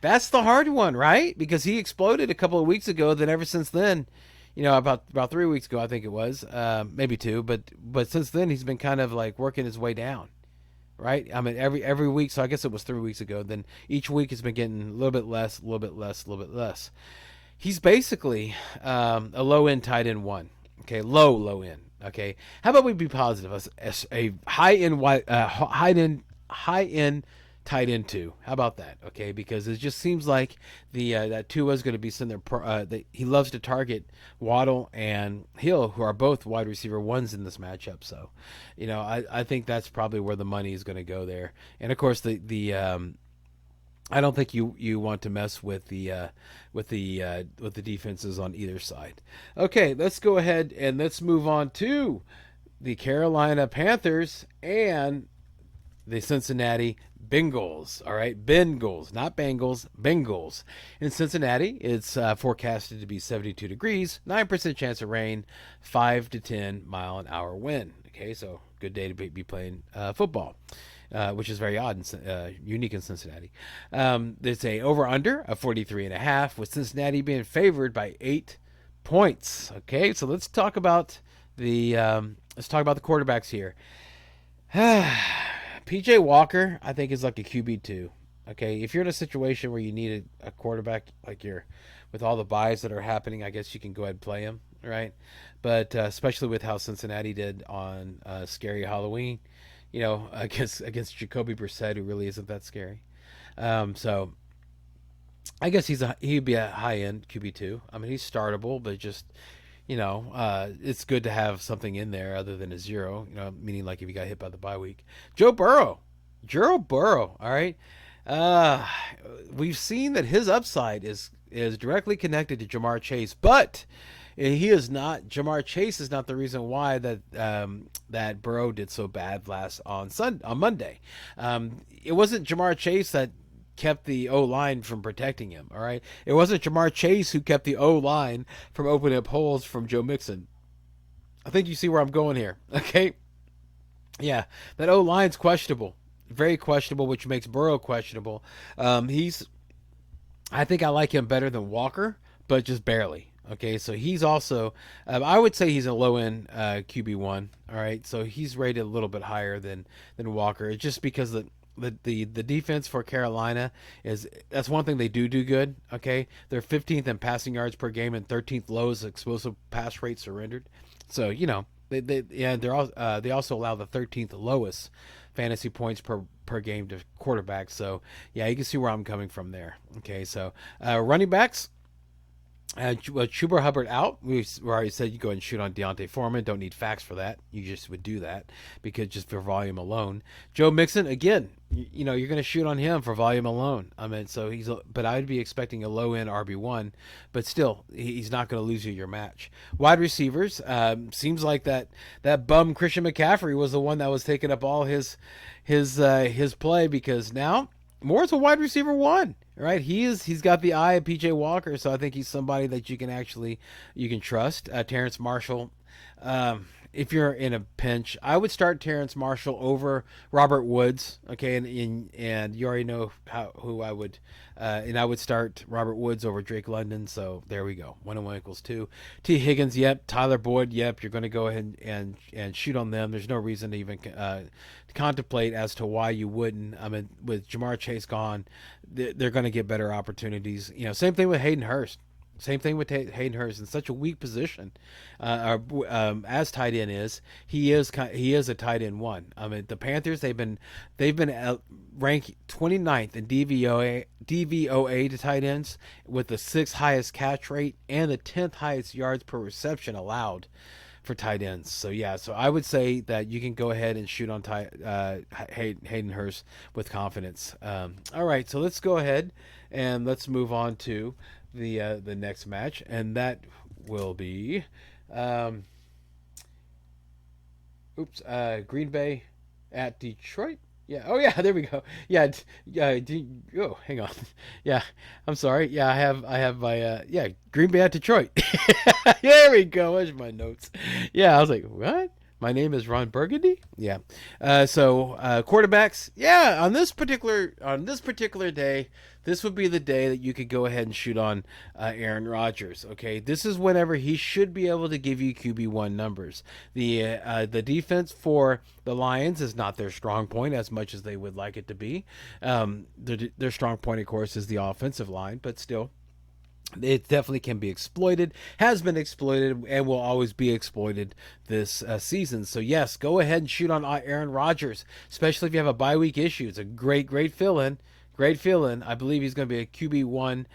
That's the hard one, right? Because he exploded a couple of weeks ago. Then ever since then, about 3 weeks ago, I think it was, maybe 2, but since then he's been kind of like working his way down, right? I mean, every week. So I guess it was 3 weeks ago. Then each week has been getting a little bit less, a little bit less, a little bit less. He's basically a low end tight end 1. Okay, low end. Okay, how about we be positive? A high end tight end 2. How about that? Okay, because it just seems like that Tua is going to be sitting there. He loves to target Waddle and Hill, who are both wide receiver 1s in this matchup. So, I think that's probably where the money is going to go there. And of course, I don't think you want to mess with the defenses on either side. Okay, let's go ahead and let's move on to the Carolina Panthers and the Cincinnati Bengals. All right, Bengals, not Bengals, Bengals. In Cincinnati, it's forecasted to be 72 degrees, 9% chance of rain, 5 to 10 mile an hour wind. Okay, so good day to be playing football, which is very odd and unique in Cincinnati. There's a over/under of 43.5, with Cincinnati being favored by 8 points. Okay, so let's talk about the quarterbacks here. PJ Walker, I think, is like a QB2. Okay, if you're in a situation where you need a quarterback, like with all the buys that are happening, I guess you can go ahead and play him, right? But especially with how Cincinnati did on Scary Halloween, against Jacoby Brissett, who really isn't that scary. So I guess he'd be a high end QB2. I mean, he's startable, but just it's good to have something in there other than a 0, meaning like if you got hit by the bye week. Joe Burrow, all right. We've seen that his upside is directly connected to Jamar Chase, but Jamar Chase is not the reason why that Burrow did so bad on Monday. It wasn't Jamar Chase that kept the O-line from protecting him, all right? It wasn't Jamar Chase who kept the O-line from opening up holes from Joe Mixon. I think you see where I'm going here, okay? Yeah, that O-line's questionable, very questionable, which makes Burrow questionable. I think I like him better than Walker, but just barely, okay? So he's also, I would say he's a low-end QB1, all right? So he's rated a little bit higher than Walker. It's just because the defense for Carolina that's one thing they do good. Okay, they're 15th in passing yards per game and 13th lowest explosive pass rate surrendered. So they also allow the 13th lowest fantasy points per game to quarterbacks. So yeah, you can see where I'm coming from there. Okay, so running backs. Chuba Hubbard out. We already said you go ahead and shoot on Deontay Foreman. Don't need facts for that. You just would do that because just for volume alone. Joe Mixon again. You're going to shoot on him for volume alone. I mean, so but I'd be expecting a low end RB1, but still he's not going to lose you your match. Wide receivers. Seems like that bum Christian McCaffrey was the one that was taking up all his play, because now Moore's a wide receiver one, right? He's got the eye of PJ Walker, so I think he's somebody that you can trust. Terrence Marshall. If you're in a pinch, I would start Terrence Marshall over Robert Woods. Okay, and you already know who I would, and I would start Robert Woods over Drake London. So there we go. 1 and 1 equals 2. T. Higgins, yep. Tyler Boyd, yep. You're going to go ahead and shoot on them. There's no reason to even contemplate as to why you wouldn't. I mean, with Jamar Chase gone, they're going to get better opportunities. Same thing with Hayden Hurst. Same thing with Hayden Hurst in such a weak position, as tight end is. He is a tight end one. I mean, the Panthers they've been ranked 29th in DVOA to tight ends, with the 6th highest catch rate and the 10th highest yards per reception allowed for tight ends. So I would say that you can go ahead and shoot on Hayden Hurst with confidence. All right, so let's go ahead and let's move on to the next match, and that will be Green Bay at Detroit. Yeah. Oh yeah. There we go. Yeah. Oh, hang on. Yeah. I'm sorry. Yeah. I have my Green Bay at Detroit. There we go. Where's my notes? Yeah. I was like, what? My name is Ron Burgundy. Yeah. So quarterbacks. Yeah. On this particular day, this would be the day that you could go ahead and shoot on Aaron Rodgers. Okay. This is whenever he should be able to give you QB1 numbers. The defense for the Lions is not their strong point as much as they would like it to be. Their strong point, of course, is the offensive line, but still, it definitely can be exploited, has been exploited, and will always be exploited this season. So yes, go ahead and shoot on Aaron Rodgers, especially if you have a bye week issue. It's a great fill-in. Great feeling. I believe he's going to be a QB1.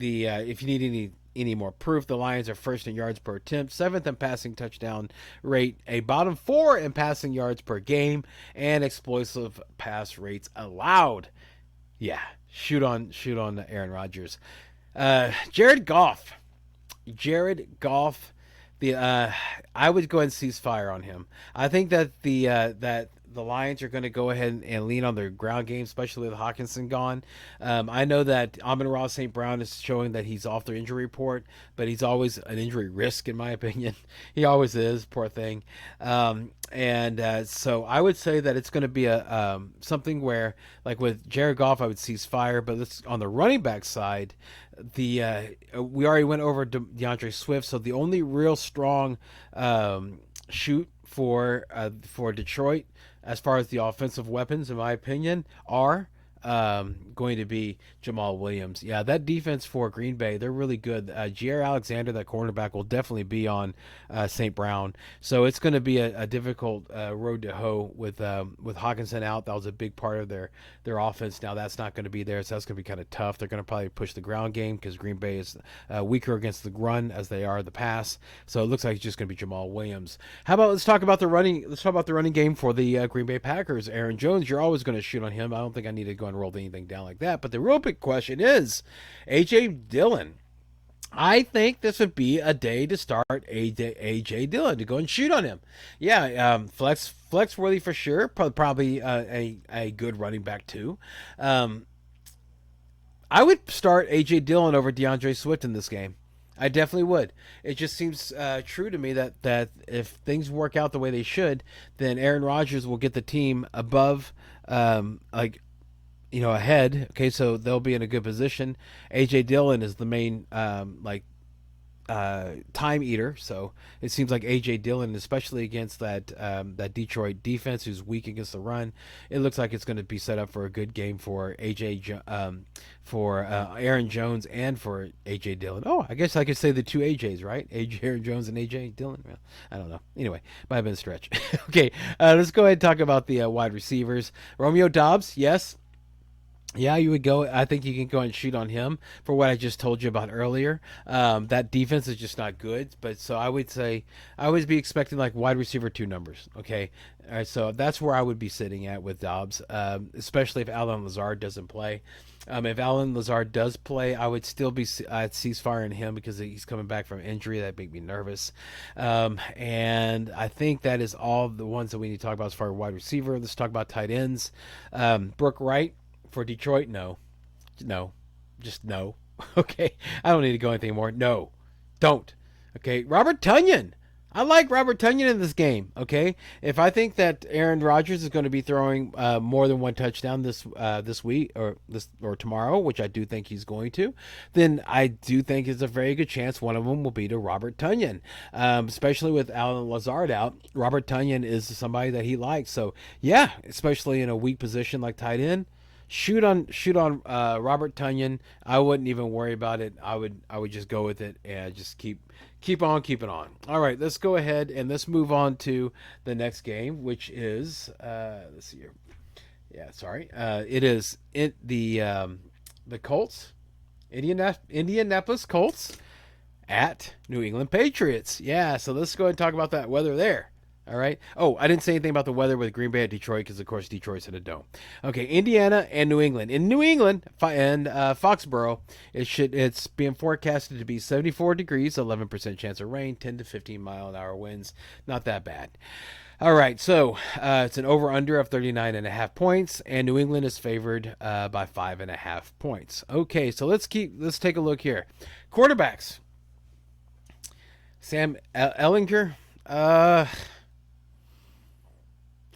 If you need any more proof, the Lions are first in yards per attempt, 7th in passing touchdown rate, a bottom 4 in passing yards per game, and explosive pass rates allowed. Yeah, shoot on Aaron Rodgers. Jared Goff. I would go ahead and cease fire on him. I think that the Lions are going to go ahead and lean on their ground game, especially with Hawkinson gone. I know that Amon-Ra St. Brown is showing that he's off their injury report, but he's always an injury risk, in my opinion. He always is, poor thing. So I would say that it's going to be a something where, like with Jared Goff, I would cease fire. But let's on the running back side, we already went over DeAndre Swift, so the only real strong shoot for Detroit, as far as the offensive weapons, in my opinion, are going to be Jamal Williams. Yeah, that defense for Green Bay, they're really good. Jair Alexander, that cornerback, will definitely be on St. Brown. So it's going to be a difficult road to hoe with Hawkinson out. That was a big part of their offense. Now that's not going to be there, so that's going to be kind of tough. They're going to probably push the ground game because Green Bay is weaker against the run as they are the pass. So it looks like it's just going to be Jamal Williams. How about let's talk about the running game for the Green Bay Packers. Aaron Jones, you're always going to shoot on him. I don't think I need to go and roll anything down like that. But the real big question is A.J. Dillon. I think this would be a day to start A.J. Dillon, to go and shoot on him. Yeah, flex worthy for sure. Probably a good running back too. I would start A.J. Dillon over DeAndre Swift in this game. I definitely would. It just seems true to me that if things work out the way they should, then Aaron Rodgers will get the team above, ahead. Okay, so they'll be in a good position. A.J. Dillon is the main time eater, so it seems like A.J. Dillon, especially against that Detroit defense who's weak against the run, it looks like it's going to be set up for a good game for Aaron Jones and for A.J. Dillon. Oh, I guess I could say the two A.J.s, right? Aaron Jones and A.J. Dillon. Well, I don't know. Anyway, might have been a stretch. Okay, let's go ahead and talk about the wide receivers. Romeo Doubs, yes. Yeah, you would go. I think you can go and shoot on him for what I just told you about earlier. That defense is just not good. But so I would say I would be expecting like wide receiver two numbers. Okay, all right. So that's where I would be sitting at with Dobbs, especially if Alan Lazard doesn't play. If Alan Lazard does play, I would still be I'd ceasefiring him because he's coming back from injury. That make me nervous. And I think that is all the ones that we need to talk about as far as wide receiver. Let's talk about tight ends. Brooke Wright. For Detroit, no. No. Just no. Okay. I don't need to go anything more. No. Don't. Okay. Robert Tunyon. I like Robert Tunyon in this game. Okay. If I think that Aaron Rodgers is going to be throwing more than one touchdown this week or tomorrow, which I do think he's going to, then I do think it's a very good chance one of them will be to Robert Tunyon. Especially with Alan Lazard out, Robert Tunyon is somebody that he likes. So yeah, especially in a weak position like tight end, shoot on Robert Tunyon. I wouldn't even worry about it. I would just go with it and just keep on keeping on. All right, let's go ahead and let's move on to the next game, which is let's see here. Yeah, sorry. It is the Colts, Indianapolis Colts at New England Patriots. Yeah, so let's go ahead and talk about that weather there. All right. Oh, I didn't say anything about the weather with Green Bay at Detroit because, of course, Detroit's in a dome. Okay, Indiana and New England. In New England and Foxborough, it's being forecasted to be 74 degrees, 11% chance of rain, 10 to 15 mile an hour winds. Not that bad. All right, so it's an over/under of 39.5 points, and New England is favored by 5.5 points. Okay, so let's take a look here. Quarterbacks. Sam Ellinger.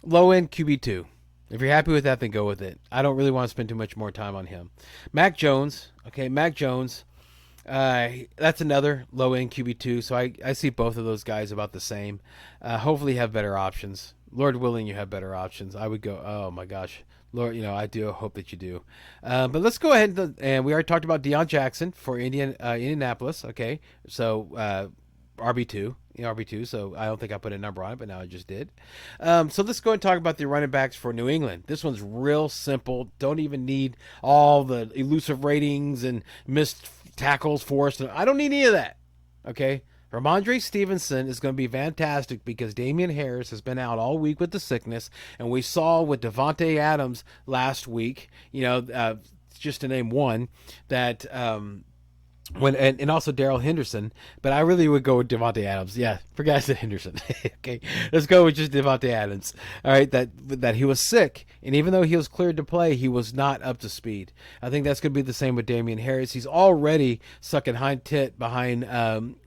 Low end QB2. If you're happy with that, then go with it. I don't really want to spend too much more time on him. Mac Jones. Okay, Mac Jones. That's another low end QB2. So I see both of those guys about the same. Hopefully, you have better options. Lord willing, you have better options. I would go. Oh my gosh, Lord, I do hope that you do. But let's go ahead and we already talked about Deion Jackson for Indianapolis. Okay, so RB2. RB2, so I don't think I put a number on it, but now I just did. So let's go and talk about the running backs for New England. This one's real simple. Don't even need all the elusive ratings and missed tackles, forced. I don't need any of that. Okay? Ramondre Stevenson is going to be fantastic because Damian Harris has been out all week with the sickness, and we saw with Devontae Adams last week, just to name one, that and also Darrell Henderson, but I really would go with Devontae Adams. Yeah, forget I said Henderson. Okay, let's go with just Devontae Adams. All right, that he was sick, and even though he was cleared to play, he was not up to speed. I think that's going to be the same with Damian Harris. He's already sucking hind tit behind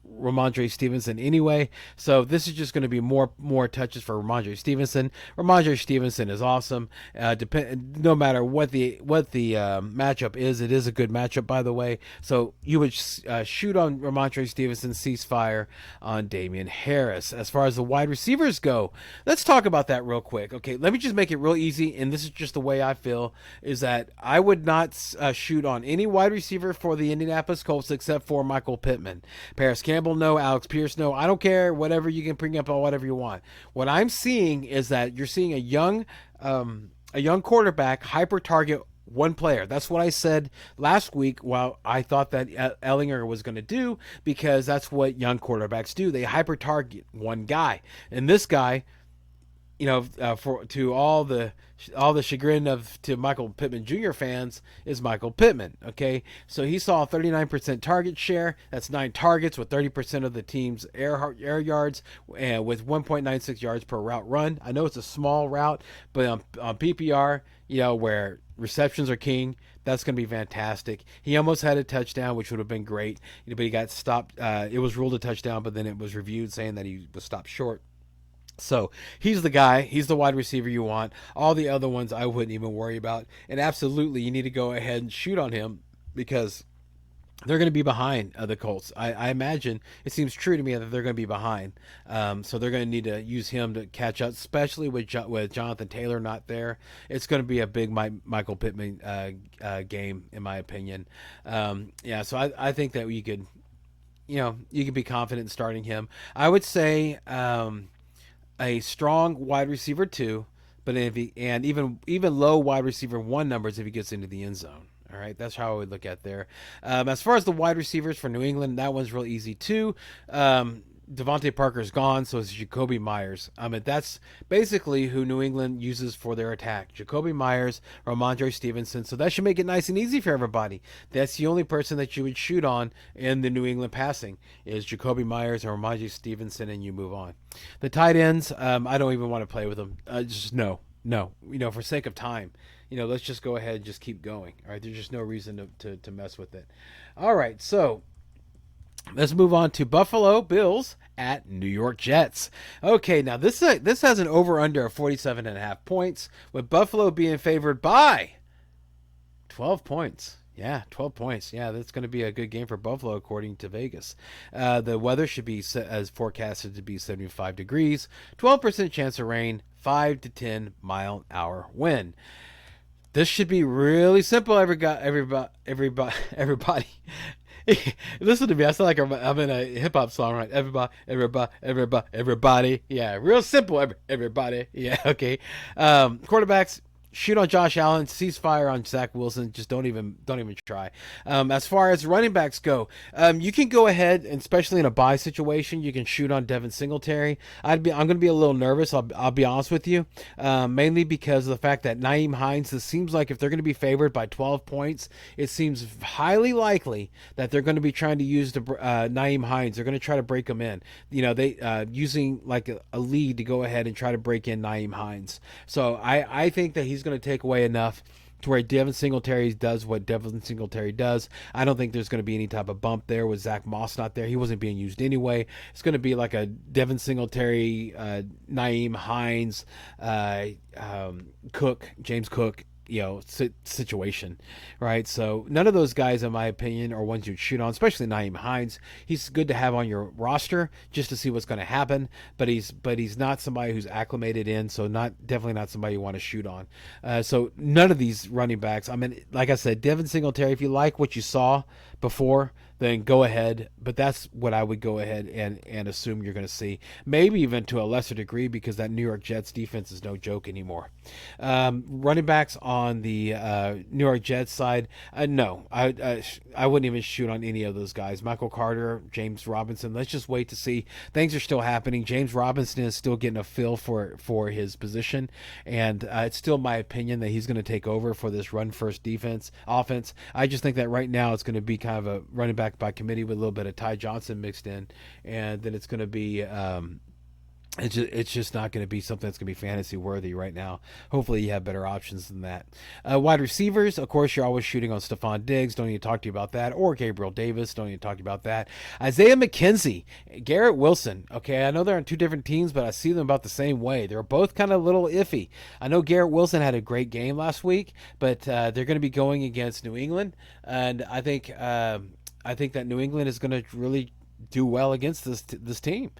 Ramondre Stevenson anyway, so this is just going to be more touches for Ramondre Stevenson. Ramondre Stevenson is awesome. No matter what the matchup is, it is a good matchup, by the way. So you would shoot on Ramondre Stevenson, ceasefire on Damian Harris. As far as the wide receivers go, let's talk about that real quick. Okay, let me just make it real easy, and this is just the way I feel, is that I would not shoot on any wide receiver for the Indianapolis Colts except for Michael Pittman. Paris Campbell, no. Alex Pierce, no. I don't care. Whatever, you can bring up on whatever you want. What I'm seeing is that you're seeing a young quarterback hyper target one player. That's what I said last week. Well, I thought that Ellinger was going to do, because that's what young quarterbacks do. They hyper target one guy, and this guy, to all the chagrin to Michael Pittman Jr. fans, is Michael Pittman. Okay, so he saw a 39% target share. That's 9 targets with 30% of the team's air yards, and with 1.96 yards per route run. I know it's a small route, but on PPR, where receptions are king, that's going to be fantastic. He almost had a touchdown, which would have been great, but he got stopped. It was ruled a touchdown, but then it was reviewed saying that he was stopped short. So he's the guy. He's the wide receiver you want. All the other ones I wouldn't even worry about. And absolutely, you need to go ahead and shoot on him, because they're going to be behind the Colts. I imagine, it seems true to me that they're going to be behind. So they're going to need to use him to catch up, especially with Jonathan Taylor not there. It's going to be a big Michael Pittman game, in my opinion. So I think that you could be confident in starting him. I would say a strong wide receiver 2, but even low wide receiver 1 numbers if he gets into the end zone. All right, that's how I would look at there. As far as the wide receivers for New England, that one's real easy too. Devontae Parker's gone, so it's Jacoby Myers. That's basically who New England uses for their attack. Jacoby Myers, Ramondre Stevenson. So that should make it nice and easy for everybody. That's the only person that you would shoot on in the New England passing is Jacoby Myers and Ramondre Stevenson, and you move on. The tight ends, I don't even want to play with them. Just no. For sake of time. Let's just go ahead and just keep going. All right, there's just no reason to mess with it. All right, so let's move on to Buffalo Bills at New York Jets. Okay, now this has an over-under of 47.5 points, with Buffalo being favored by 12 points. Yeah, 12 points. Yeah, that's going to be a good game for Buffalo, according to Vegas. The weather should be as forecasted to be 75 degrees, 12% chance of rain, 5 to 10 mile-an-hour wind. This should be really simple, everybody. Listen to me. I sound like I'm in a hip-hop song, right? Everybody. Yeah, real simple, everybody. Yeah, okay. Quarterbacks, shoot on Josh Allen, ceasefire on Zach Wilson. Just don't even try. As far as running backs go, you can go ahead, and especially in a bye situation, you can shoot on Devin Singletary. I'm going to be a little nervous. I'll be honest with you, mainly because of the fact that Nyheim Hines. It seems like if they're going to be favored by 12 points, it seems highly likely that they're going to be trying to use the Nyheim Hines. They're going to try to break him in. They using like a lead to go ahead and try to break in Nyheim Hines. So I think that he's going to take away enough to where Devin Singletary does what Devin Singletary does. I don't think there's going to be any type of bump there with Zach Moss not there. He wasn't being used anyway. It's going to be like a Devin Singletary, Nyheim Hines, James Cook, situation, right? So none of those guys, in my opinion, are ones you'd shoot on, especially Nyheim Hines. He's good to have on your roster just to see what's going to happen, but he's not somebody who's acclimated in, so definitely not somebody you want to shoot on. So none of these running backs. Like I said, Devin Singletary, if you like what you saw before, then go ahead. But that's what I would go ahead and assume you're going to see. Maybe even to a lesser degree, because that New York Jets defense is no joke anymore. Running backs on the New York Jets side, no. I wouldn't even shoot on any of those guys. Michael Carter, James Robinson. Let's just wait to see. Things are still happening. James Robinson is still getting a feel for his position. And it's still my opinion that he's going to take over for this run-first offense. I just think that right now it's going to be kind of a running back by committee with a little bit of Ty Johnson mixed in, and then it's going to be it's just not going to be something that's going to be fantasy worthy right now. Hopefully you have better options than that. Wide receivers, of course, you're always shooting on Stephon Diggs. Don't need to talk to you about that. Or Gabriel Davis. Don't need to talk to you about that. Isaiah McKenzie, Garrett Wilson. Okay, I know they're on two different teams, but I see them about the same way. They're both kind of a little iffy. I know Garrett Wilson had a great game last week, but they're going to be going against New England, and I think that New England is going to really do well against this team,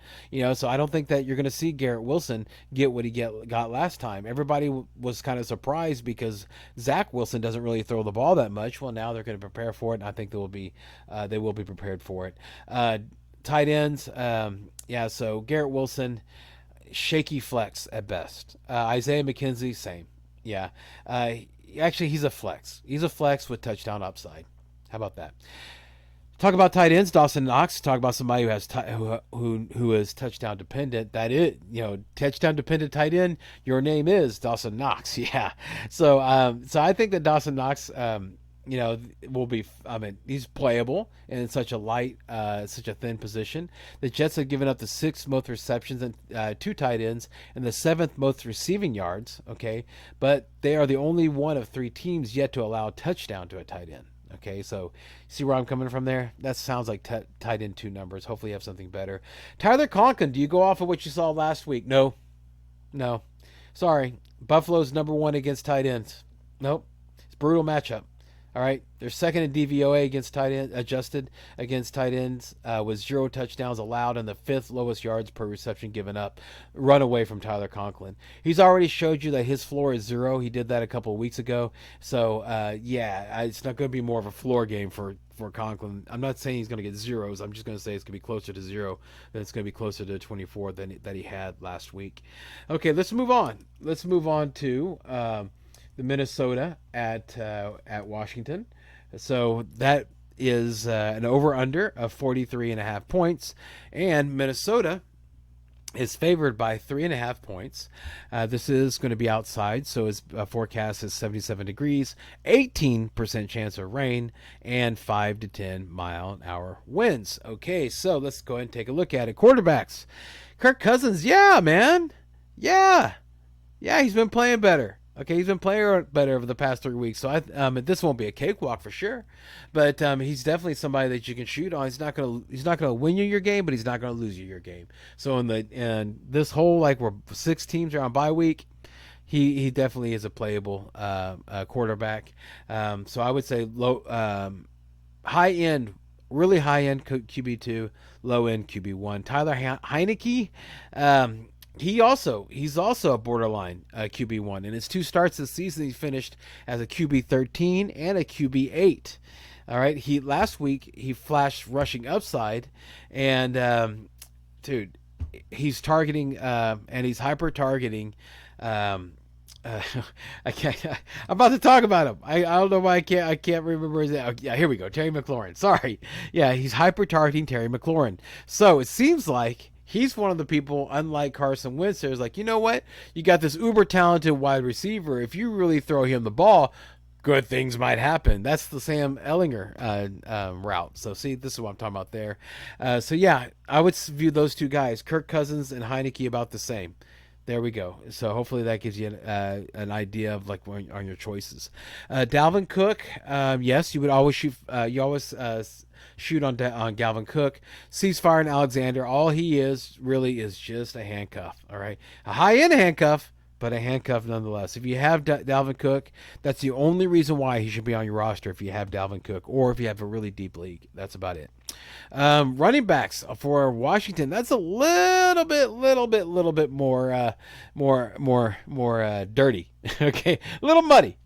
so I don't think that you're going to see Garrett Wilson get what he got last time. Everybody was kind of surprised because Zach Wilson doesn't really throw the ball that much. Well, now they're going to prepare for it, and I think they will be prepared for it. Tight ends, so Garrett Wilson, shaky flex at best. Isaiah McKenzie, same. Yeah. Actually, he's a flex. He's a flex with touchdown upside. How about that? Talk about tight ends, Dawson Knox. Talk about somebody who has who is touchdown dependent. That is, touchdown dependent tight end. Your name is Dawson Knox. Yeah. So I think that Dawson Knox, will be. He's playable in such a thin position. The Jets have given up the 6th most receptions and 2 tight ends and the 7th most receiving yards. Okay, but they are the only one of 3 teams yet to allow a touchdown to a tight end. Okay, so see where I'm coming from there? That sounds like tight end 2 numbers. Hopefully you have something better. Tyler Conklin, do you go off of what you saw last week? No. Sorry. Buffalo's number 1 against tight ends. Nope. It's a brutal matchup. All right, they're second in DVOA against tight end, adjusted against tight ends, with 0 touchdowns allowed and the 5th lowest yards per reception given up. Run away from Tyler Conklin. He's already showed you that his floor is 0. He did that a couple of weeks ago. So it's not going to be more of a floor game for Conklin. I'm not saying he's going to get zeros. I'm just going to say it's going to be closer to 0 than it's going to be closer to 24 than that he had last week. Okay, let's move on. Let's move on to the Minnesota at Washington. So that is an over-under of 43.5 points, and Minnesota is favored by 3.5 points. This is going to be outside, so his forecast is 77 degrees, 18% chance of rain, and 5 to 10 mile-an-hour winds. Okay, so let's go ahead and take a look at it. Quarterbacks. Kirk Cousins, yeah, man. Yeah, he's been playing better. Okay, he's been playing better over the past 3 weeks, so this won't be a cakewalk for sure, but he's definitely somebody that you can shoot on. He's not gonna win you your game, but he's not gonna lose you your game. So in this whole, like, where 6 teams are on bye week, he definitely is a playable quarterback. So I would say low, high end, really high end QB2, low end QB1. Tyler Heineke. He's also a borderline QB1. In his 2 starts this season, he finished as a QB13 and a QB8. All right. Last week he flashed rushing upside, and dude, he's targeting and he's hyper targeting. I can't. I'm about to talk about him. I don't know why I can't remember his name. Oh, yeah, here we go. Terry McLaurin. Sorry. Yeah, he's hyper targeting Terry McLaurin. So it seems like he's one of the people, unlike Carson Wentz, there's like, you know what? You got this uber talented wide receiver. If you really throw him the ball, good things might happen. That's the Sam Ellinger route. So see, this is what I'm talking about there. So yeah, I would view those 2 guys, Kirk Cousins and Heineke, about the same. There we go. So hopefully that gives you an idea of, like, on your choices. Dalvin Cook, yes, you would always shoot. You always shoot on Dalvin Cook. Ceasefire and Alexander. All he is really is just a handcuff. All right, a high end handcuff, but a handcuff nonetheless. If you have Dalvin Cook, that's the only reason why he should be on your roster. If you have Dalvin Cook, or if you have a really deep league, that's about it. Running backs for Washington, that's a little bit more dirty. Okay, a little muddy,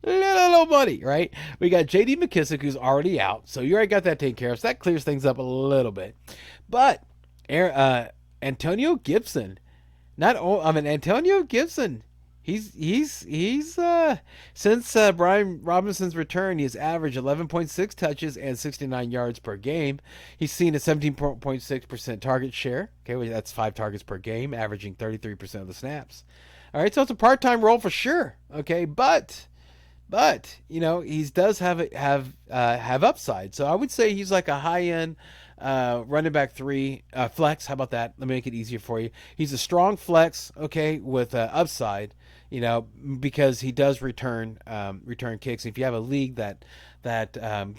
right? We got J.D. McKissick, who's already out, so you already got that taken care of. So that clears things up a little bit. But Antonio Gibson, Antonio Gibson. He's since Brian Robinson's return, he has averaged 11.6 touches and 69 yards per game. He's seen a 17.6% target share. Okay, that's 5 targets per game, averaging 33% of the snaps. All right, so it's a part-time role for sure. Okay, but he does have upside. So I would say he's like a high-end running back 3 flex. How about that? Let me make it easier for you. He's a strong flex, okay, with upside. Because he does return kicks. If you have a league that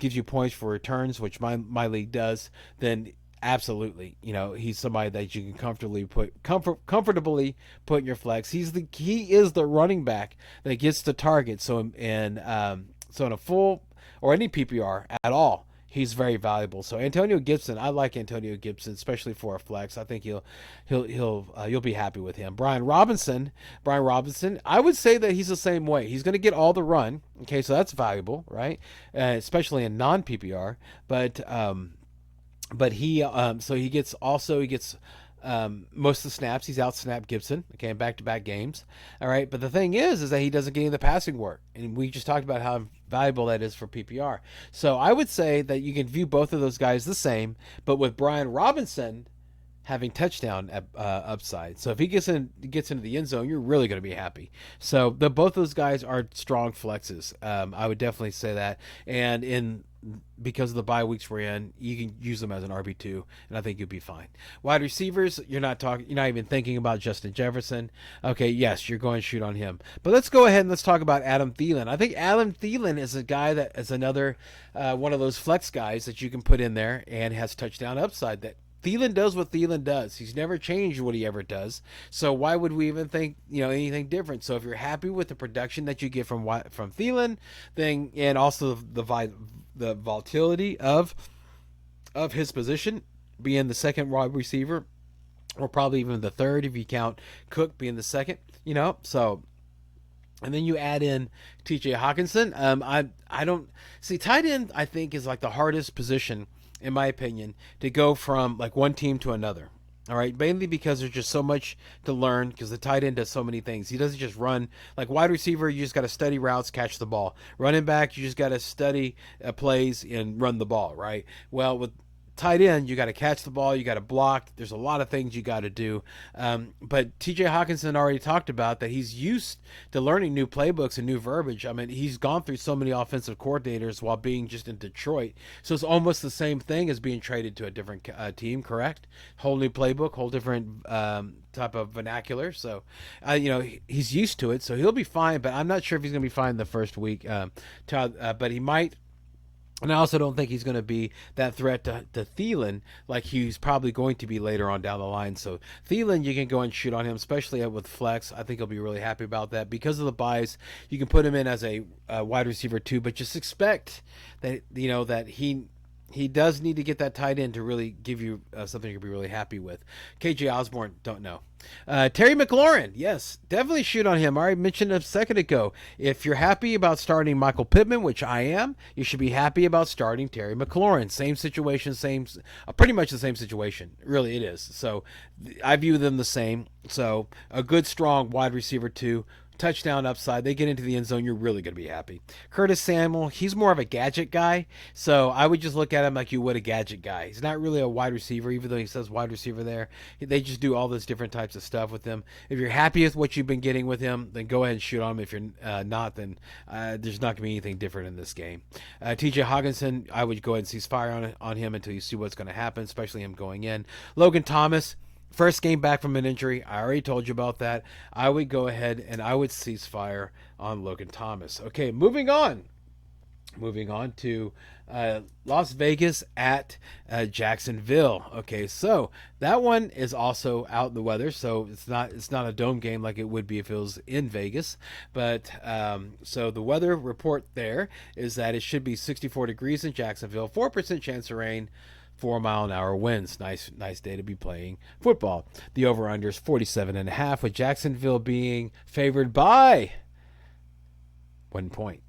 gives you points for returns, which my league does, then absolutely, he's somebody that you can comfortably put in your flex. He is the running back that gets the target. So in a full or any PPR at all, he's very valuable. So Antonio Gibson, I like Antonio Gibson, especially for a flex. I think you'll be happy with him. Brian Robinson, I would say that he's the same way. He's going to get all the run. Okay, so that's valuable, right? Especially in non PPR. But he gets most of the snaps. He's out snapped Gibson, okay, in back-to-back games. All right, but the thing is that he doesn't get any of the passing work, and we just talked about how valuable that is for PPR. So I would say that you can view both of those guys the same, but with Brian Robinson having touchdown upside. So if he gets into the end zone, you're really going to be happy. So both those guys are strong flexes. I would definitely say that, and because of the bye weeks we're in, you can use them as an RB2, and I think you'll be fine. Wide receivers, you're not even thinking about Justin Jefferson. Okay, yes, you're going to shoot on him. But let's go ahead and let's talk about Adam Thielen. I think Adam Thielen is a guy that is another one of those flex guys that you can put in there and has touchdown upside that Thielen does what Thielen does. He's never changed what he ever does. So why would we even think anything different? So if you're happy with the production that you get from Thielen, then and also the volatility of his position, being the second wide receiver, or probably even the third if you count Cook being the second. So. And then you add in T.J. Hawkinson. I don't see tight end. I think is like the hardest position, in my opinion, to go from like one team to another. All right, mainly because there's just so much to learn because the tight end does so many things. He doesn't just run like wide receiver. You just got to study routes, catch the ball. Running back, you just got to study plays and run the ball. Right. Well, with tight end, you got to catch the ball, you got to block. There's a lot of things you got to do. But TJ Hawkinson already talked about that he's used to learning new playbooks and new verbiage. I mean, he's gone through so many offensive coordinators while being just in Detroit. So it's almost the same thing as being traded to a different team, correct? Whole new playbook, whole different type of vernacular. So, he's used to it, so he'll be fine. But I'm not sure if he's going to be fine the first week. But he might. And I also don't think he's going to be that threat to Thielen like he's probably going to be later on down the line. So Thielen, you can go and shoot on him, especially with flex. I think he'll be really happy about that. Because of the buys, you can put him in as a wide receiver too, but just expect that, that he does need to get that tight end to really give you something you can be really happy with. KJ Osborne, don't know. Terry McLaurin, yes, definitely shoot on him. I already mentioned a second ago. If you're happy about starting Michael Pittman, which I am, you should be happy about starting Terry McLaurin. Same situation, pretty much the same situation. Really, it is. So I view them the same. So a good, strong wide receiver too. Touchdown upside. They get into the end zone, you're really going to be happy. Curtis Samuel, he's more of a gadget guy, so I would just look at him like you would a gadget guy. He's not really a wide receiver, even though he says wide receiver there. They just do all this different types of stuff with him. If you're happy with what you've been getting with him, then go ahead and shoot on him. If you're not, then there's not going to be anything different in this game. TJ Hawkinson, I would go ahead and cease fire on him until you see what's going to happen, especially him going in. Logan Thomas, first game back from an injury. I already told you about that. I would go ahead and I would cease fire on Logan Thomas. Okay, moving on. Moving on to Las Vegas at Jacksonville. Okay, so that one is also out in the weather, so it's not a dome game like it would be if it was in Vegas. But so the weather report there is that it should be 64 degrees in Jacksonville, 4% chance of rain, 4-mile-an-hour winds. Nice day to be playing football. The over-under is 47.5, with Jacksonville being favored by 1 point.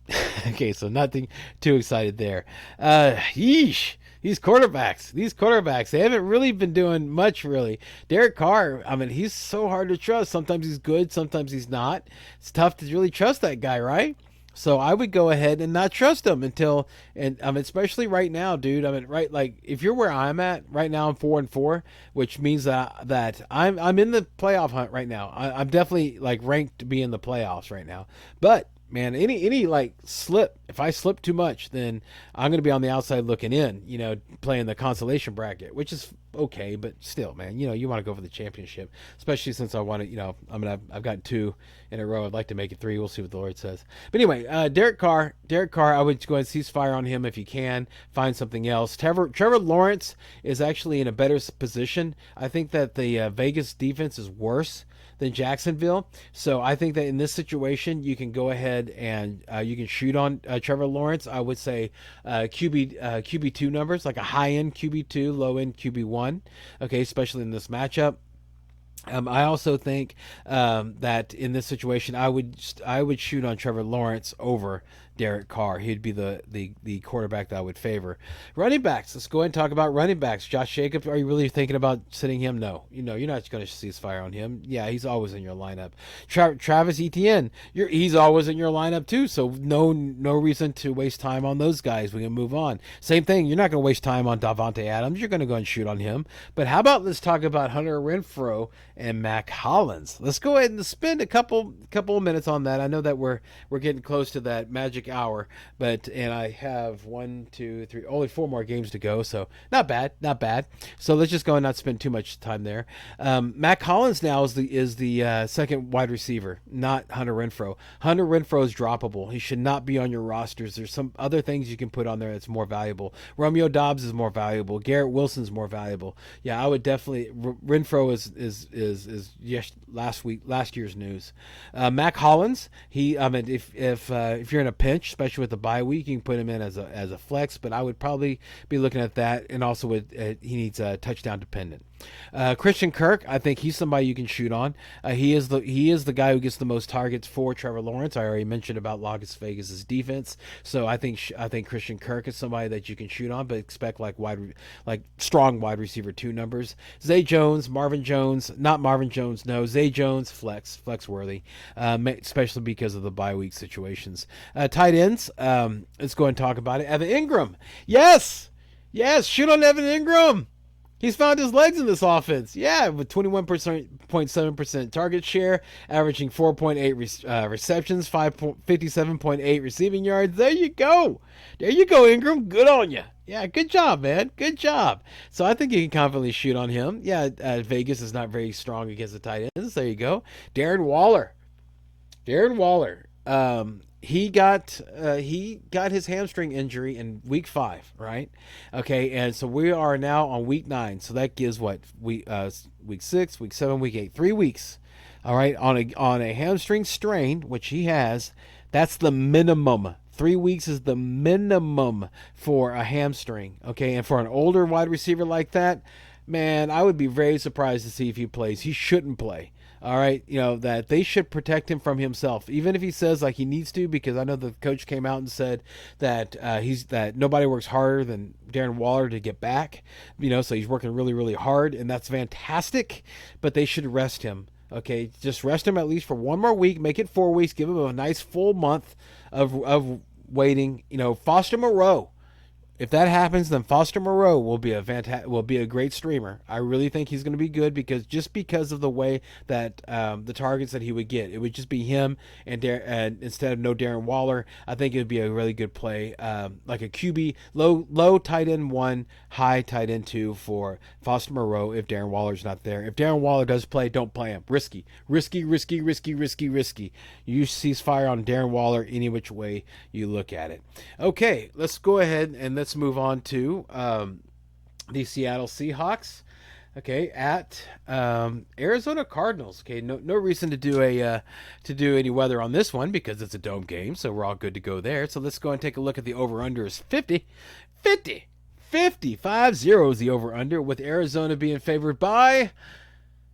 Okay, so nothing too excited there. Yeesh. These quarterbacks, they haven't really been doing much, really. Derek Carr, I mean, he's so hard to trust. Sometimes he's good, sometimes he's not. It's tough to really trust that guy, right? So I would go ahead and not trust him especially right now, dude. I mean, right, like if you're where I'm at right now, I'm 4-4, which means that I'm in the playoff hunt right now. I'm definitely like ranked to be in the playoffs right now. But man, any like slip, if I slip too much, then I'm going to be on the outside looking in, playing the consolation bracket, which is okay, but still, man, you want to go for the championship, especially since I want to, I've got 2 in a row. I'd like to make it 3. We'll see what the Lord says. But anyway, Derek Carr, I would go ahead and cease fire on him if you can. Find something else. Trevor Lawrence is actually in a better position. I think that the Vegas defense is worse than Jacksonville. So I think that in this situation, you can go ahead and you can shoot on Trevor Lawrence. I would say QB2 numbers, like a high-end QB2, low-end QB1, okay, especially in this matchup. I also think that in this situation, I would shoot on Trevor Lawrence over Derek Carr. He'd be the quarterback that I would favor. Running backs. Let's go ahead and talk about running backs. Josh Jacobs, are you really thinking about sitting him? No. You're not going to cease fire on him. Yeah, he's always in your lineup. Travis Etienne, he's always in your lineup too, so no reason to waste time on those guys. We can move on. Same thing, you're not going to waste time on Davante Adams. You're going to go and shoot on him. But how about let's talk about Hunter Renfrow and Mac Hollins. Let's go ahead and spend a couple of minutes on that. I know that we're getting close to that magic hour, and I have 1, 2, 3, only 4 more games to go, so not bad. So let's just go and not spend too much time there. Mac Hollins now is the second wide receiver, not Hunter Renfrow. Hunter Renfrow is droppable. He should not be on your rosters. There's some other things you can put on there that's more valuable. Romeo Dobbs is more valuable. Garrett Wilson's more valuable. Yeah, I would definitely. Renfrow is yes, last year's news. Mac Hollins, if you're in a pinch, especially with the bye week, you can put him in as a flex. But I would probably be looking at that, and also he needs a touchdown dependent. Christian Kirk, I think he's somebody you can shoot on. He is the guy who gets the most targets for Trevor Lawrence. I already mentioned about Las Vegas's defense, so I think Christian Kirk is somebody that you can shoot on, but expect like strong wide receiver 2 numbers. Zay Jones, Marvin Jones, not Marvin Jones, no, Zay Jones, flex worthy, especially because of the bye week situations. Tight ends, let's go and talk about it. Evan Ingram, yes, shoot on Evan Ingram. He's found his legs in this offense. Yeah, with 21.7% target share, averaging 4.8 receptions, 57.8 receiving yards. There you go, Ingram. Good on you. Yeah, good job, man. Good job. So I think you can confidently shoot on him. Yeah, Vegas is not very strong against the tight ends. There you go. Darren Waller. He got his hamstring injury in week 5, right? Okay, and so we are now on week 9. So that gives week 6, week 7, week 8, 3 weeks. All right, on a hamstring strain, which he has, that's the minimum. 3 weeks is the minimum for a hamstring. Okay, and for an older wide receiver like that, man, I would be very surprised to see if he plays. He shouldn't play. All right, that they should protect him from himself, even if he says like he needs to, because I know the coach came out and said that that nobody works harder than Darren Waller to get back, so he's working really, really hard, and that's fantastic. But they should rest him. Okay, just rest him at least for 1 more week, make it 4 weeks, give him a nice full month of waiting. Foster Moreau. If that happens, then Foster Moreau will be a great streamer. I really think he's going to be good because of the way that the targets that he would get, it would just be him and instead of no Darren Waller. I think it would be a really good play, like a QB low tight end 1, high tight end 2 for Foster Moreau if Darren Waller's not there. If Darren Waller does play, don't play him. Risky. You cease fire on Darren Waller any which way you look at it. Okay, let's go ahead and let's move on to the Seattle Seahawks. Okay, at Arizona Cardinals. Okay, no reason to do any weather on this one because it's a dome game, so we're all good to go there. So let's go and take a look at the over/under is 50 is the over/under, with Arizona being favored by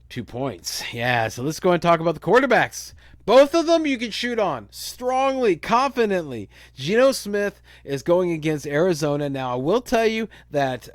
2 points. Yeah, so let's go and talk about the quarterbacks. Both of them you can shoot on strongly, confidently. Geno Smith is going against Arizona. Now, I will tell you that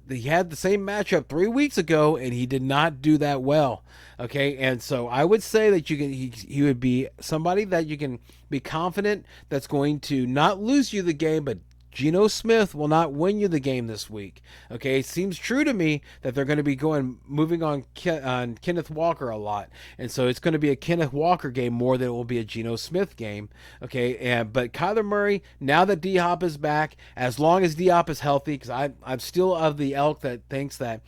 he had the same matchup 3 weeks ago, and he did not do that well. Okay, and so I would say that he would be somebody that you can be confident that's going to not lose you the game, but Geno Smith will not win you the game this week. Okay, it seems true to me that they're going to be moving on Kenneth Walker a lot, and so it's going to be a Kenneth Walker game more than it will be a Geno Smith game. Okay, but Kyler Murray, now that D-Hop is back, as long as D-Hop is healthy, because I'm still of the ilk that thinks that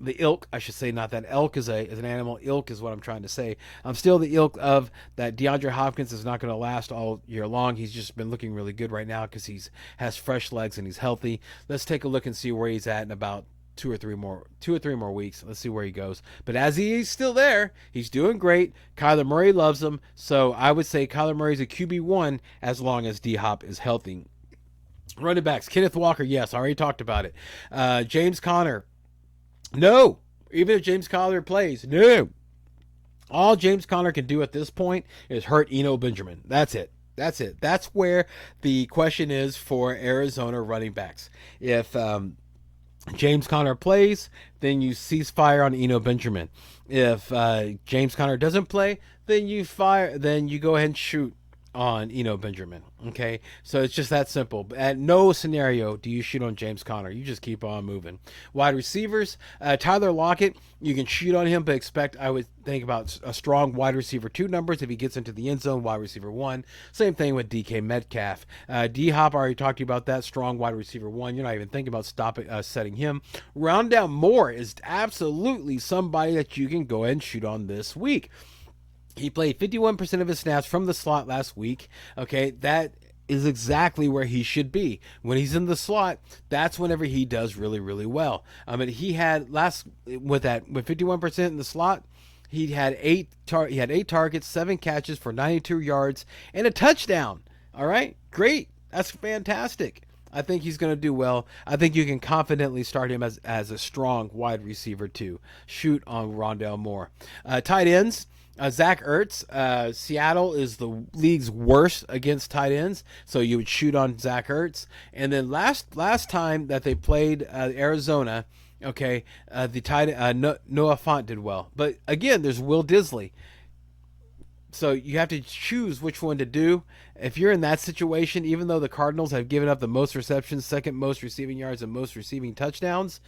the ilk, I should say, not that elk is an animal. Ilk is what I'm trying to say. I'm still the ilk of that DeAndre Hopkins is not going to last all year long. He's just been looking really good right now because has fresh legs and he's healthy. Let's take a look and see where he's at in about 2 or 3 more weeks. Let's see where he goes. But as he's still there, he's doing great. Kyler Murray loves him. So I would say Kyler Murray's a QB1 as long as D-Hop is healthy. Running backs, Kenneth Walker, yes, I already talked about it. James Conner, no. Even if James Conner plays, no. All James Conner can do at this point is hurt Eno Benjamin. That's it. That's where the question is for Arizona running backs. If James Conner plays, then you cease fire on Eno Benjamin. If James Conner doesn't play, then you go ahead and shoot on Benjamin. Okay, so it's just that simple. At no scenario do you shoot on James Conner. You just keep on moving. Wide receivers, Tyler Lockett, you can shoot on him, but I would think about a strong wide receiver 2 numbers if he gets into the end zone. Wide receiver 1, same thing with DK Metcalf. D Hop, I already talked to you about that. Strong wide receiver 1. You're not even thinking about setting him. Rondale Moore is absolutely somebody that you can go ahead and shoot on this week. He played 51% of his snaps from the slot last week. Okay, that is exactly where he should be. When he's in the slot, that's whenever he does really, really well. I mean, he had with 51% in the slot, he had eight targets, 7 catches for 92 yards and a touchdown. All right, great. That's fantastic. I think he's going to do well. I think you can confidently start him as a strong wide receiver too. Shoot on Rondale Moore. Tight ends. Zach Ertz, Seattle is the league's worst against tight ends, so you would shoot on Zach Ertz. And then last time that they played Arizona, okay, the tight Noah Fant did well, but again, there's Will Disley. So you have to choose which one to do. If you're in that situation, even though the Cardinals have given up the most receptions, second most receiving yards, and most receiving touchdowns,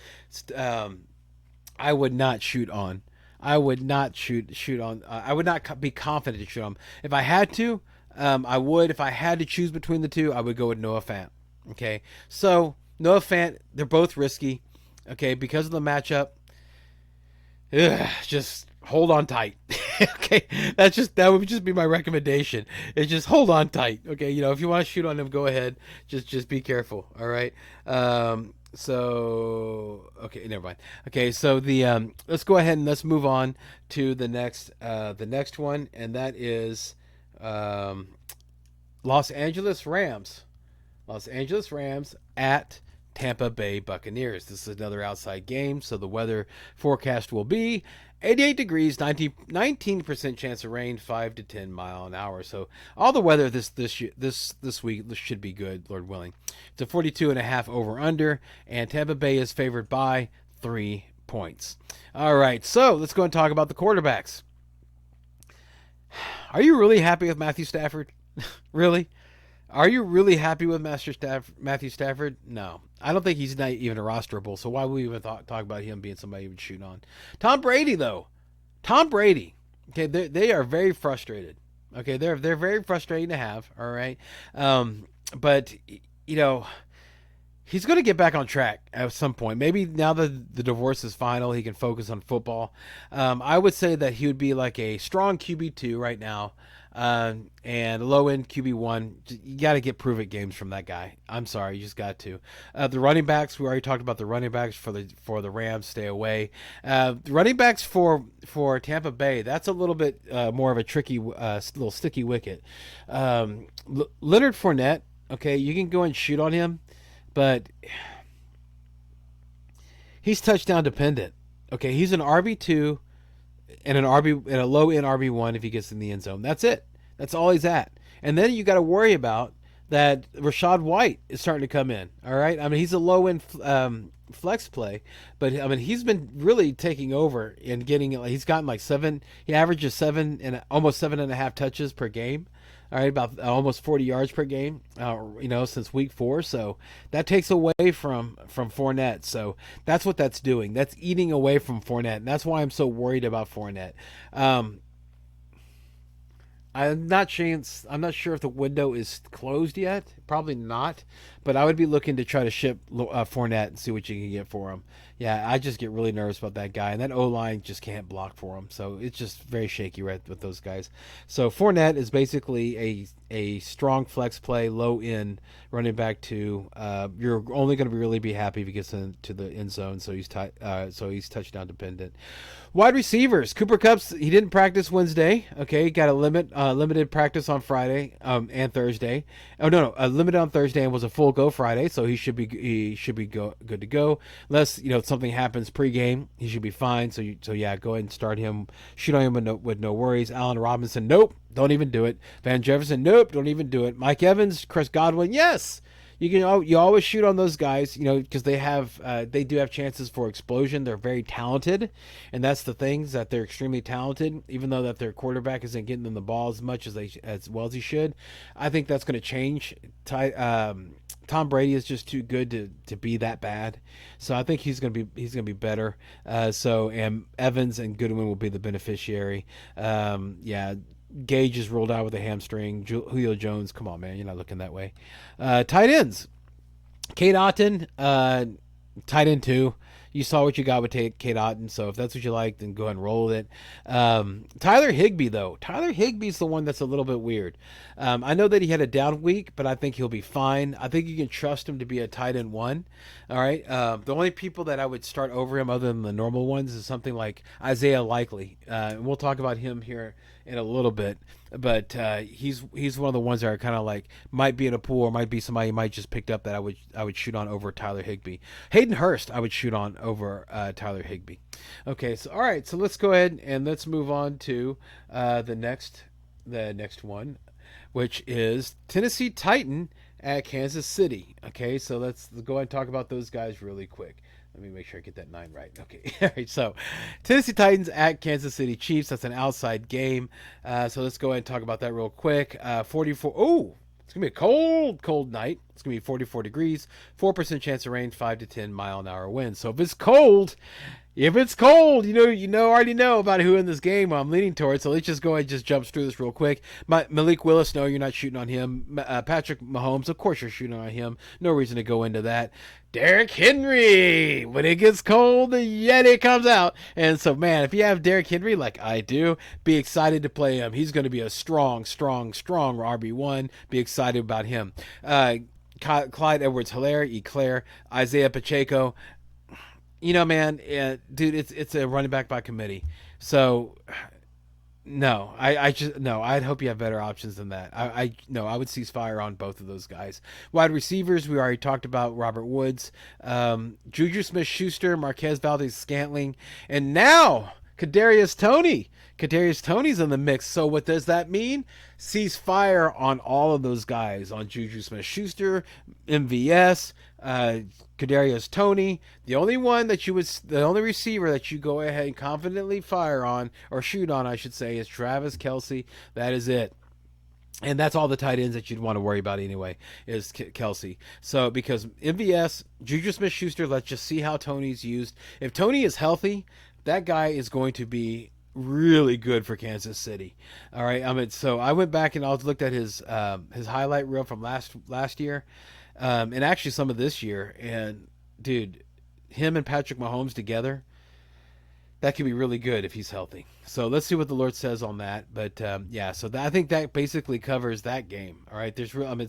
I would not shoot on. I would not shoot on. I would not be confident to shoot on. If I had to, I would. If I had to choose between the two, I would go with Noah Fant. Okay, so Noah Fant, they're both risky. Okay, because of the matchup. Just hold on tight. Okay, that would just be my recommendation. It's just hold on tight. Okay, if you want to shoot on them, go ahead. Just be careful. All right. So okay, never mind. Okay, so let's go ahead and let's move on to the next one, and that is Los Angeles Rams. Los Angeles Rams at Tampa Bay Buccaneers. This is another outside game, so the weather forecast will be 88 degrees, 19% chance of rain, 5 to 10 mile an hour. So all the weather this week should be good, Lord willing. It's a 42.5 over under, and Tampa Bay is favored by 3 points. All right, so let's go and talk about the quarterbacks. Are you really happy with Matthew Stafford? Really? Are you really happy with Matthew Stafford? No. I don't think he's not even a rosterable, so why would we even talk about him being somebody you would shoot on? Tom Brady, though. Tom Brady. Okay, they are very frustrated. Okay, they're very frustrating to have, all right? But, he's going to get back on track at some point. Maybe now that the divorce is final, he can focus on football. I would say that he would be like a strong QB2 right now. And low-end QB1, you got to get prove-it games from that guy. I'm sorry, you just got to. The running backs, we already talked about the running backs for the Rams. Stay away. The running backs for Tampa Bay, that's a little bit more of a tricky, little sticky wicket. Leonard Fournette, okay, you can go and shoot on him, but he's touchdown dependent. Okay, he's an RB2. And a low end RB1 if he gets in the end zone. That's it. That's all he's at. And then you got to worry about that Rachaad White is starting to come in. All right. I mean, he's a low end flex play, but I mean, he's been really taking over and he's gotten like 7. He averages 7 and almost 7.5 touches per game. All right, about almost 40 yards per game, since week 4. So that takes away from Fournette. So that's what that's doing. That's eating away from Fournette. And that's why I'm so worried about Fournette. I'm not sure if the window is closed yet. Probably not. But I would be looking to try to ship Fournette and see what you can get for him. Yeah, I just get really nervous about that guy. And that O-line just can't block for him. So it's just very shaky right with those guys. So Fournette is basically a strong flex play, low end running back 2. You're only going to really be happy if he gets into the end zone. So he's touchdown dependent. Wide receivers. Cooper Kupp, he didn't practice Wednesday. Okay, got a limited practice on Friday and Thursday. Oh no, limited on Thursday and was a full go Friday. So he should be good to go. Unless something happens pregame, he should be fine. So yeah, go ahead and start him. Shoot on him with no worries. Allen Robinson, nope, don't even do it. Van Jefferson, nope, don't even do it. Mike Evans, Chris Godwin, yes. you always shoot on those guys, because they do have chances for explosion. They're very talented, and that's the things that they're extremely talented. Even though that their quarterback isn't getting them the ball as much as well as he should, I think that's going to change. Tom Brady is just too good to be that bad, so I think he's gonna be better. And Evans and Goodwin will be the beneficiary. Yeah, Gage is ruled out with a hamstring. Julio Jones, come on, man, you're not looking that way. Tight ends, Kate Otten, tight end 2. You saw what you got with Kate Otten, so if that's what you like, then go ahead and roll with it. Tyler Higbee, though. Tyler Higbee's the one that's a little bit weird. I know that he had a down week, but I think he'll be fine. I think you can trust him to be a tight end 1. All right. The only people that I would start over him other than the normal ones is something like Isaiah Likely. And we'll talk about him here in a little bit. But he's one of the ones that are kind of like might be in a pool or might be somebody you might just picked up that I would shoot on over Tyler Higbee. Hayden Hurst I would shoot on over Tyler Higbee. Okay, so all right, so let's go ahead and let's move on to the next one, which is Tennessee Titan at Kansas City. Okay, so let's go ahead and talk about those guys really quick. Let me make sure I get that 9 right. Okay. All right. So Tennessee Titans at Kansas City Chiefs. That's an outside game. So let's go ahead and talk about that real quick. 44. Oh, it's going to be a cold night. It's going to be 44 degrees, 4% chance of rain, 5 to 10 mile an hour wind. So if it's cold, already know about who in this game I'm leaning towards. So let's just go ahead and just jump through this real quick. Malik Willis, no, you're not shooting on him. Patrick Mahomes, of course you're shooting on him. No reason to go into that. Derrick Henry, when it gets cold, the Yeti comes out. And so, man, if you have Derrick Henry like I do, be excited to play him. He's going to be a strong RB1. Be excited about him. Clyde Edwards-Helaire, Eclair, Isaiah Pacheco. Man, dude, it's a running back by committee. So, no, I'd hope you have better options than that. I would cease fire on both of those guys. Wide receivers, we already talked about Robert Woods, Juju Smith-Schuster, Marquez Valdez-Scantling, and now Kadarius Toney. Kadarius Toney's in the mix. So what does that mean? Cease fire on all of those guys, on Juju Smith-Schuster, MVS, Kadarius Toney. The only receiver that you go ahead and confidently fire on, or shoot on, I should say, is Travis Kelce. That is it. And that's all the tight ends that you'd want to worry about anyway, is Kelce. So because MVS, Juju Smith-Schuster, let's just see how Toney's used. If Toney is healthy, that guy is going to be really good for Kansas City. All right. So I went back and I looked at his highlight reel from last year, and actually some of this year. And dude, him and Patrick Mahomes together, that could be really good if he's healthy. So let's see what the Lord says on that. But I think that basically covers that game. All right.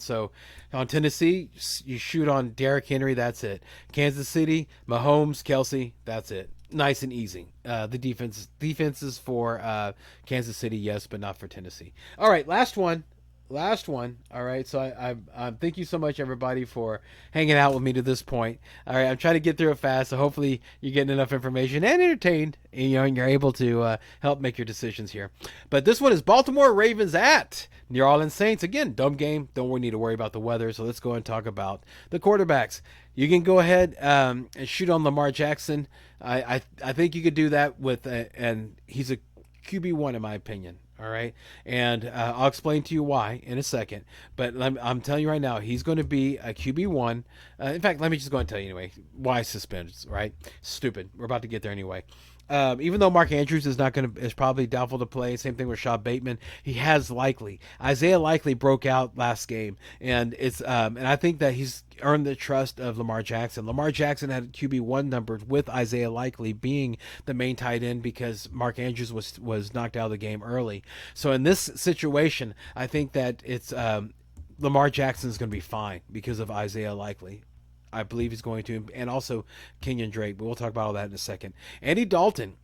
So on Tennessee, you shoot on Derrick Henry. That's it. Kansas City, Mahomes, Kelce. That's it. Nice and easy. The defenses for Kansas City, yes, but not for Tennessee. All right, last one. All right, so I thank you so much, everybody, for hanging out with me to this point. All right, I'm trying to get through it fast, so hopefully you're getting enough information and entertained, and you're able to help make your decisions here. But this one is Baltimore Ravens at New Orleans Saints. Again, dumb game. Don't need to worry about the weather, so let's go and talk about the quarterbacks. You can go ahead and shoot on Lamar Jackson. I think you could do that and he's a QB1 in my opinion. All right. And I'll explain to you why in a second. But I'm telling you right now, he's going to be a QB1. In fact, let me just go and tell you anyway. Why suspensions, right? Stupid. We're about to get there anyway. Even though Mark Andrews is probably doubtful to play, same thing with Rashad Bateman, he has Likely. Isaiah Likely broke out last game, and and I think that he's earned the trust of Lamar Jackson. Lamar Jackson had QB1 numbers with Isaiah Likely being the main tight end because Mark Andrews was knocked out of the game early. So in this situation, I think that it's Lamar Jackson is going to be fine because of Isaiah Likely. I believe he's going to, and also Kenyon Drake, but we'll talk about all that in a second. Andy Dalton,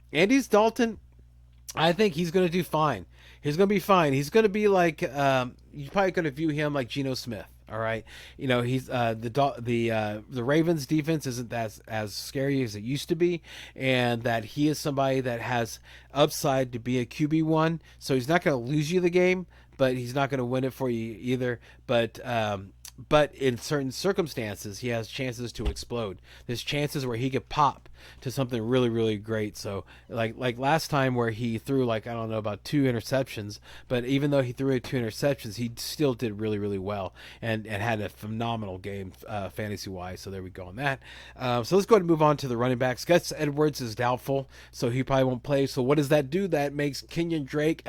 I think he's going to do fine. He's going to be fine. He's going to be like, you're probably going to view him like Geno Smith. All right, he's the Ravens defense isn't as scary as it used to be, and that he is somebody that has upside to be a QB1. So he's not going to lose you the game, but he's not going to win it for you either. But but in certain circumstances, he has chances to explode. There's chances where he could pop to something really, really great. So like last time where he threw like, I don't know, about 2 interceptions, but even though he threw 2 interceptions, he still did really, really well and had a phenomenal game fantasy wise. So there we go on that. So let's go ahead and move on to the running backs. Gus Edwards is doubtful, so he probably won't play. So what does that do? That makes Kenyon Drake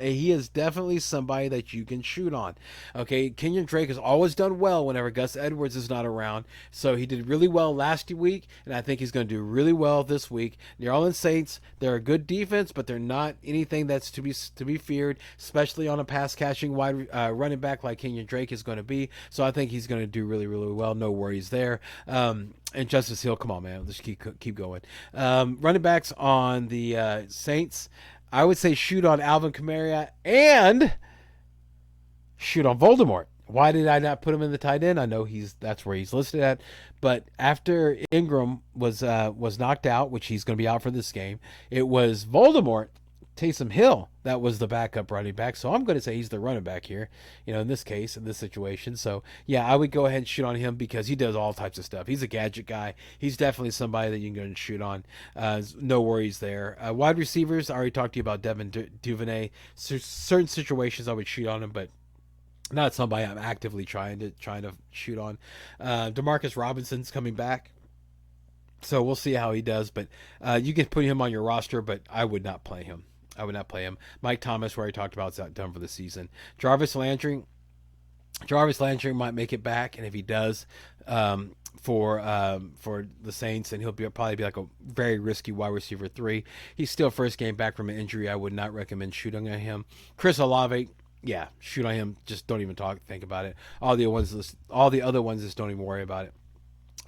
he is definitely somebody that you can shoot on. Okay, Kenyon Drake has always done well whenever Gus Edwards is not around. So he did really well last week, and I think he's going to do really well this week. New Orleans Saints, they're a good defense, but they're not anything that's to be feared, especially on a pass catching wide running back like Kenyon Drake is going to be. So I think he's going to do really, really well. No worries there. And Justice Hill, come on, man, let's keep going. Running backs on the Saints, I would say shoot on Alvin Kamara and shoot on Voldemort. Why did I not put him in the tight end? I know that's where he's listed at, but after Ingram was knocked out, which he's going to be out for this game, it was Voldemort, Taysom Hill, that was the backup running back. So I'm going to say he's the running back here, in this case, in this situation. So yeah, I would go ahead and shoot on him because he does all types of stuff. He's a gadget guy. He's definitely somebody that you can go and shoot on. No worries there. Wide receivers, I already talked to you about Devin Duvernay. Certain situations I would shoot on him, but not somebody I'm actively trying to shoot on. Demarcus Robinson's coming back, so we'll see how he does. But you can put him on your roster, but I would not play him. Mike Thomas, where I talked about, is done for the season. Jarvis Landry might make it back, and if he does, for the Saints, and he'll probably be like a very risky wide receiver 3. He's still first game back from an injury. I would not recommend shooting on him. Chris Olave, yeah, shoot on him. Just don't even think about it. All the other ones, just don't even worry about it.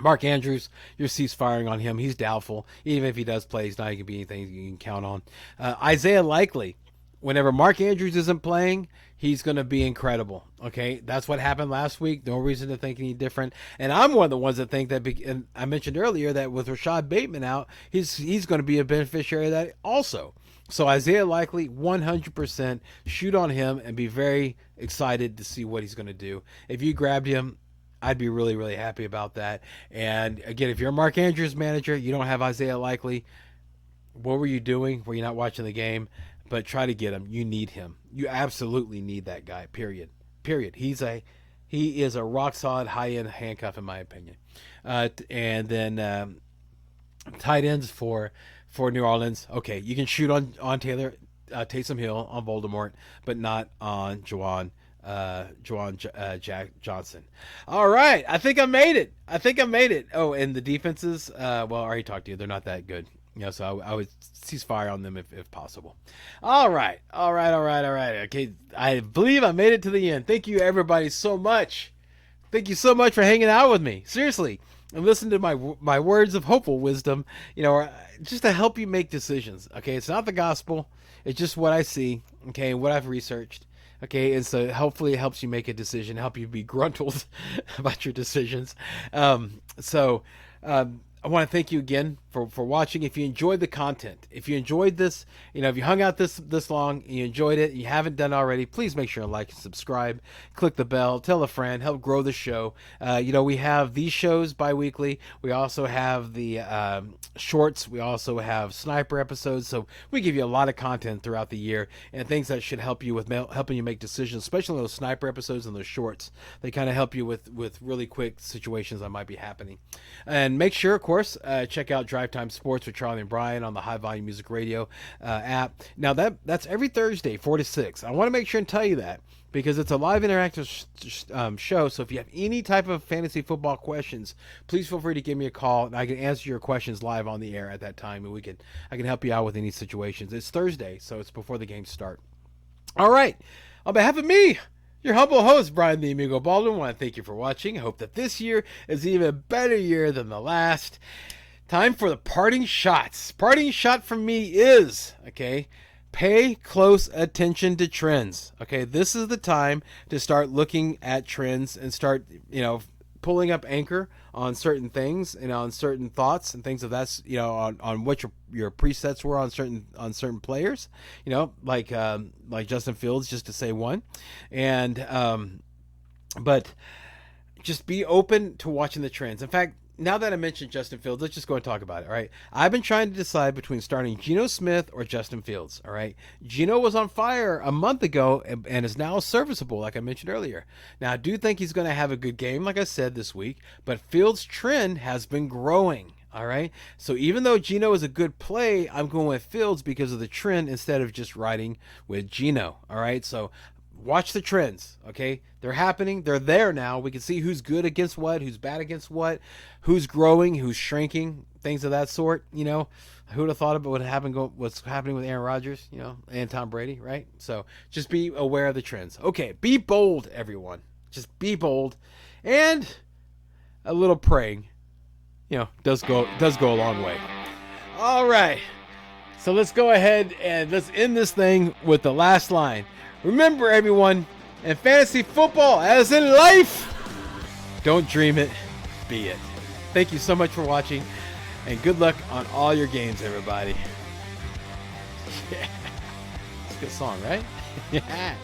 Mark Andrews, you'll cease firing on him. He's doubtful. Even if he does play, he's not going to be anything you can count on. Isaiah Likely, whenever Mark Andrews isn't playing, he's going to be incredible. Okay, that's what happened last week. No reason to think any different. And I'm one of the ones that think that, and I mentioned earlier that with Rashad Bateman out, he's going to be a beneficiary of that also. So Isaiah Likely, 100% shoot on him and be very excited to see what he's going to do. If you grabbed him, I'd be really, really happy about that. And again, if you're a Mark Andrews manager, you don't have Isaiah Likely, what were you doing? Were you not watching the game? But try to get him. You need him. You absolutely need that guy, period. He is a rock solid high-end handcuff in my opinion. And then tight ends for New Orleans. Okay, you can shoot on Taysom Hill, on Voldemort, but not on Juwan Johnson. All right, I think I made it. Oh, and the defenses, well, I already talked to you. They're not that good. So I would cease fire on them if possible. All right. Okay, I believe I made it to the end. Thank you, everybody, so much. Thank you so much for hanging out with me. Seriously, and listen to my words of hopeful wisdom, just to help you make decisions. Okay, it's not the gospel. It's just what I see, okay, and what I've researched. Okay, and so hopefully it helps you make a decision, help you be gruntled about your decisions. I want to thank you again for watching. If you enjoyed the content, if you enjoyed this, if you hung out this long and you enjoyed it, and you haven't done already, please make sure to like and subscribe, click the bell, tell a friend, help grow the show. We have these shows bi-weekly. We also have the shorts. We also have sniper episodes. So we give you a lot of content throughout the year and things that should help you with helping you make decisions, especially those sniper episodes and those shorts. They kind of help you with really quick situations that might be happening. And make sure, of course, check out Drive Time Sports with Charlie and Brian on the High Volume Music Radio app. Now that's every Thursday, 4 to 6. I want to make sure and tell you that because it's a live interactive show. So if you have any type of fantasy football questions, please feel free to give me a call and I can answer your questions live on the air at that time, and I can help you out with any situations. It's Thursday, so it's before the games start. All right, on behalf of me, your humble host, Brian the Amigo Baldwin, I want to thank you for watching. I hope that this year is an even better year than the last. Time for the parting shots. Parting shot from me is, okay, pay close attention to trends. Okay, this is the time to start looking at trends and start, pulling up anchor on certain things and on certain thoughts and things of that, on what your presets were on certain players, like Justin Fields, just to say one. And but just be open to watching the trends. In fact, now that I mentioned Justin Fields, let's just go and talk about it. All right. I've been trying to decide between starting Geno Smith or Justin Fields. All right. Geno was on fire a month ago and is now serviceable, like I mentioned earlier. Now, I do think he's going to have a good game, like I said, this week, but Fields' trend has been growing. All right. So even though Geno is a good play, I'm going with Fields because of the trend instead of just riding with Geno. All right. So watch the trends. Okay. They're happening. They're there now. We can see who's good against what, who's bad against what, who's growing, who's shrinking, things of that sort. You know, who would have thought about what's happening with Aaron Rodgers, you know, and Tom Brady, right? So just be aware of the trends. Okay. Be bold, everyone. Just be bold and a little praying. You know, does go a long way. All right. So let's go ahead and let's end this thing with the last line. Remember, everyone, in fantasy football, as in life, don't dream it, be it. Thank you so much for watching, and good luck on all your games, everybody. Yeah. It's a good song, right? Yeah.